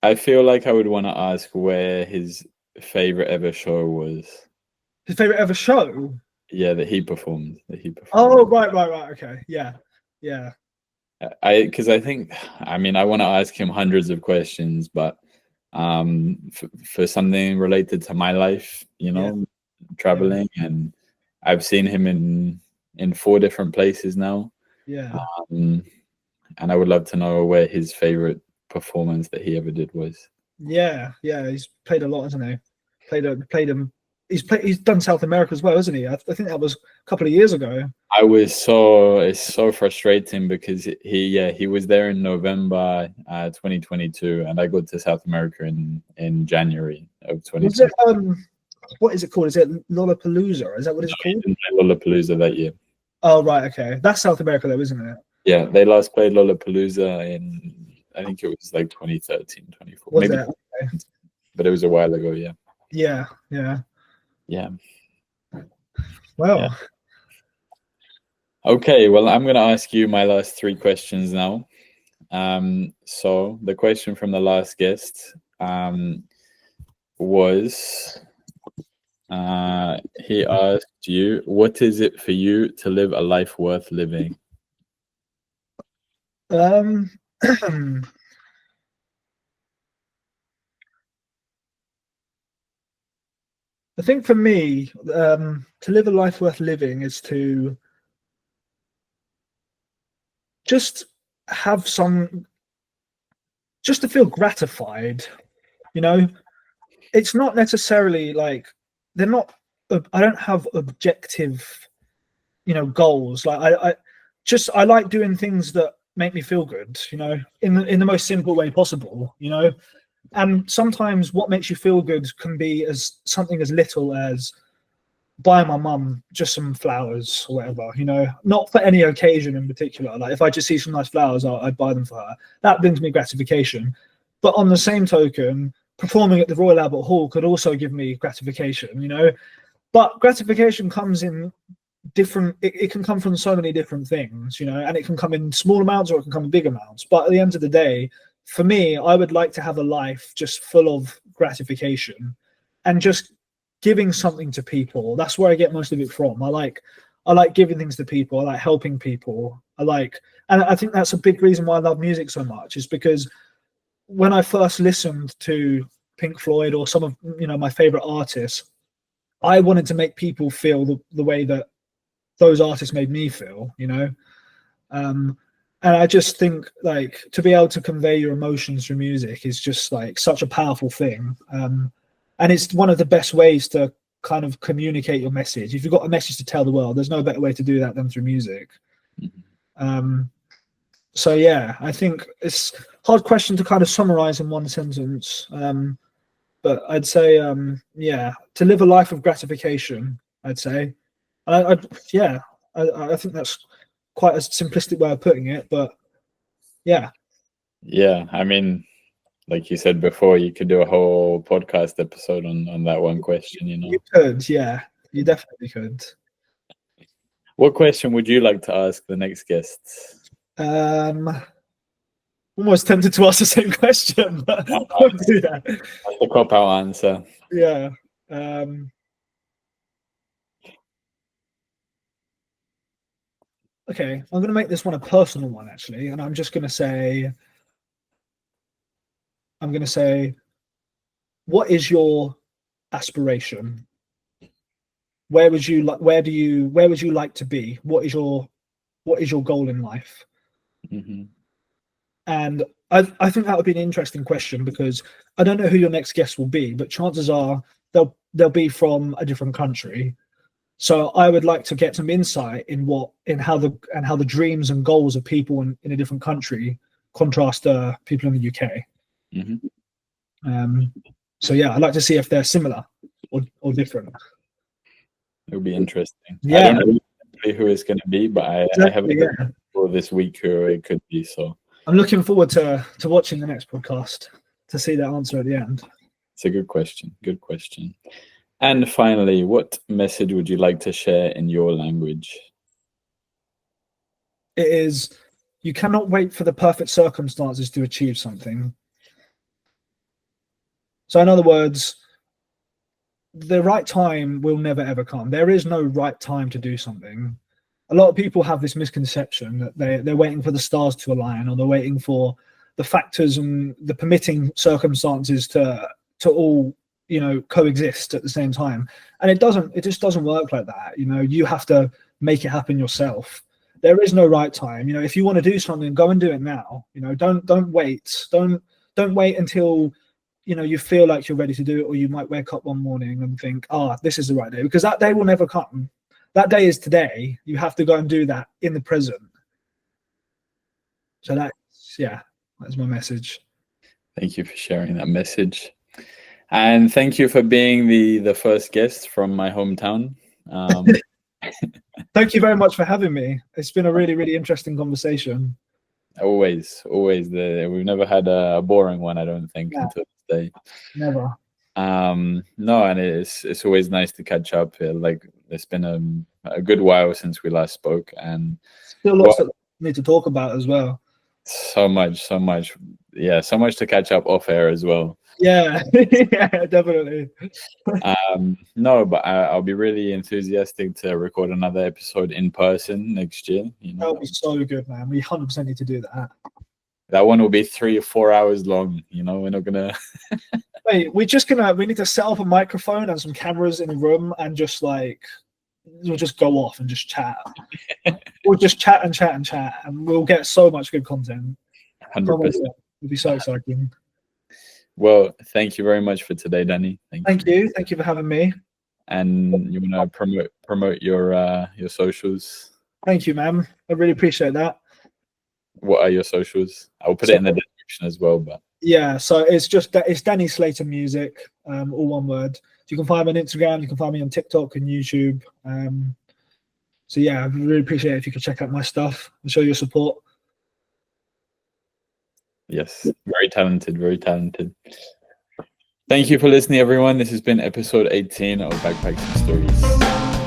I feel like I would want to ask where his favorite ever show was. His favorite ever show? Yeah, that he performed. Oh, right. Okay. Yeah. Because I think, I mean, I want to ask him hundreds of questions, but for something related to my life, you know, traveling, and I've seen him in 4 different places now. Yeah. And I would love to know where his favorite performance that he ever did was. Yeah. He's played a lot, hasn't he? Played him. He's done South America as well, isn't he? I think that was a couple of years ago. It's so frustrating because he was there in November 2022, and I got to South America in January of 2022. What is it called? Is it Lollapalooza? Is that what it's called? Lollapalooza that year. Oh, right. Okay. That's South America though, isn't it? Yeah, they last played Lollapalooza in, I think it was like 2013, 2014. Maybe, okay. But it was a while ago. Yeah. Well. Yeah. Okay, well, I'm going to ask you my last 3 questions now. So the question from the last guest was, he asked you, what is it for you to live a life worth living? I think for me, to live a life worth living is to just to feel gratified You know, it's not necessarily like they're not. I don't have objective, goals. Like I like doing things that make me feel good. In the most simple way possible. And sometimes what makes you feel good can be as something as little as buy my mum just some flowers or whatever, not for any occasion in particular. Like if I just see some nice flowers, I'd buy them for her. That brings me gratification. But on the same token, performing at the Royal Albert Hall could also give me gratification, But gratification comes in different, it can come from so many different things, and it can come in small amounts or it can come in big amounts. But at the end of the day, for me, I would like to have a life just full of gratification and just giving something to people. That's where I get most of it from. I like giving things to people. I like helping people. And I think that's a big reason why I love music so much, is because when I first listened to Pink Floyd or some of my favorite artists, I wanted to make people feel the way that those artists made me feel, and I just think like to be able to convey your emotions through music is just like such a powerful thing. And it's one of the best ways to kind of communicate your message. If you've got a message to tell the world, there's no better way to do that than through music. So yeah, I think it's a hard question to kind of summarize in one sentence. But I'd say, to live a life of gratification, I'd say. I think that's quite a simplistic way of putting it, but yeah. Yeah, I mean, like you said before, you could do a whole podcast episode on that one question, You could, yeah. You definitely could. What question would you like to ask the next guest? Almost tempted to ask the same question, but I won't do that. That's a cop-out answer. Yeah. Okay, I'm going to make this one a personal one, actually, and I'm just going to say, what is your aspiration? Where would you like to be? What is your goal in life? Mm-hmm. And I think that would be an interesting question, because I don't know who your next guest will be, but chances are they'll be from a different country. So I would like to get some insight in how the dreams and goals of people in a different country contrast people in the UK. Mm-hmm. So yeah, I'd like to see if they're similar or different. It would be interesting. Yeah. I don't know who it's going to be, but I have for this week who it could be. So I'm looking forward to watching the next podcast to see that answer at the end. It's a good question. Good question. And finally, what message would you like to share in your language? It is, you cannot wait for the perfect circumstances to achieve something. So in other words, the right time will never ever come. There is no right time to do something. A lot of people have this misconception that they're waiting for the stars to align, or they're waiting for the factors and the permitting circumstances to all coexist at the same time. And it just doesn't work like that. You have to make it happen yourself. There is no right time. If you want to do something, go and do it now. Don't wait. Don't wait until you feel like you're ready to do it, or you might wake up one morning and think, this is the right day, because that day will never come. That day is today. You have to go and do that in the present. So that's my message. Thank you for sharing that message. And thank you for being the first guest from my hometown. Thank you very much for having me. It's been a really, really interesting conversation. Always. We've never had a boring one, I don't think, until this day. Never. No, and it's always nice to catch up. Like, it's been a good while since we last spoke, and still lots that we need to talk about as well. So much. Yeah, so much to catch up off air as well. Yeah, yeah, definitely. No, but I'll be really enthusiastic to record another episode in person next year. That'll be so good, man. We 100% need to do that. That one will be 3 or 4 hours long. We're not gonna. Wait, we need to set up a microphone and some cameras in a room, and we'll just go off and just chat. We'll just chat, and we'll get so much good content. 100%. It'll be so exciting. Well, thank you very much for today, Danny. Thank you. Thank you for having me. And you want to promote your socials? Thank you, ma'am. I really appreciate that. What are your socials? I'll put So, it in the description as well. But yeah, so it's Danny Slater Music, all one word. So you can find me on Instagram, you can find me on TikTok and YouTube. So yeah, I really appreciate it if you could check out my stuff and show your support. yes, very talented, very talented. Thank you for listening, everyone. This has been episode 18 of Backpacks and Stories.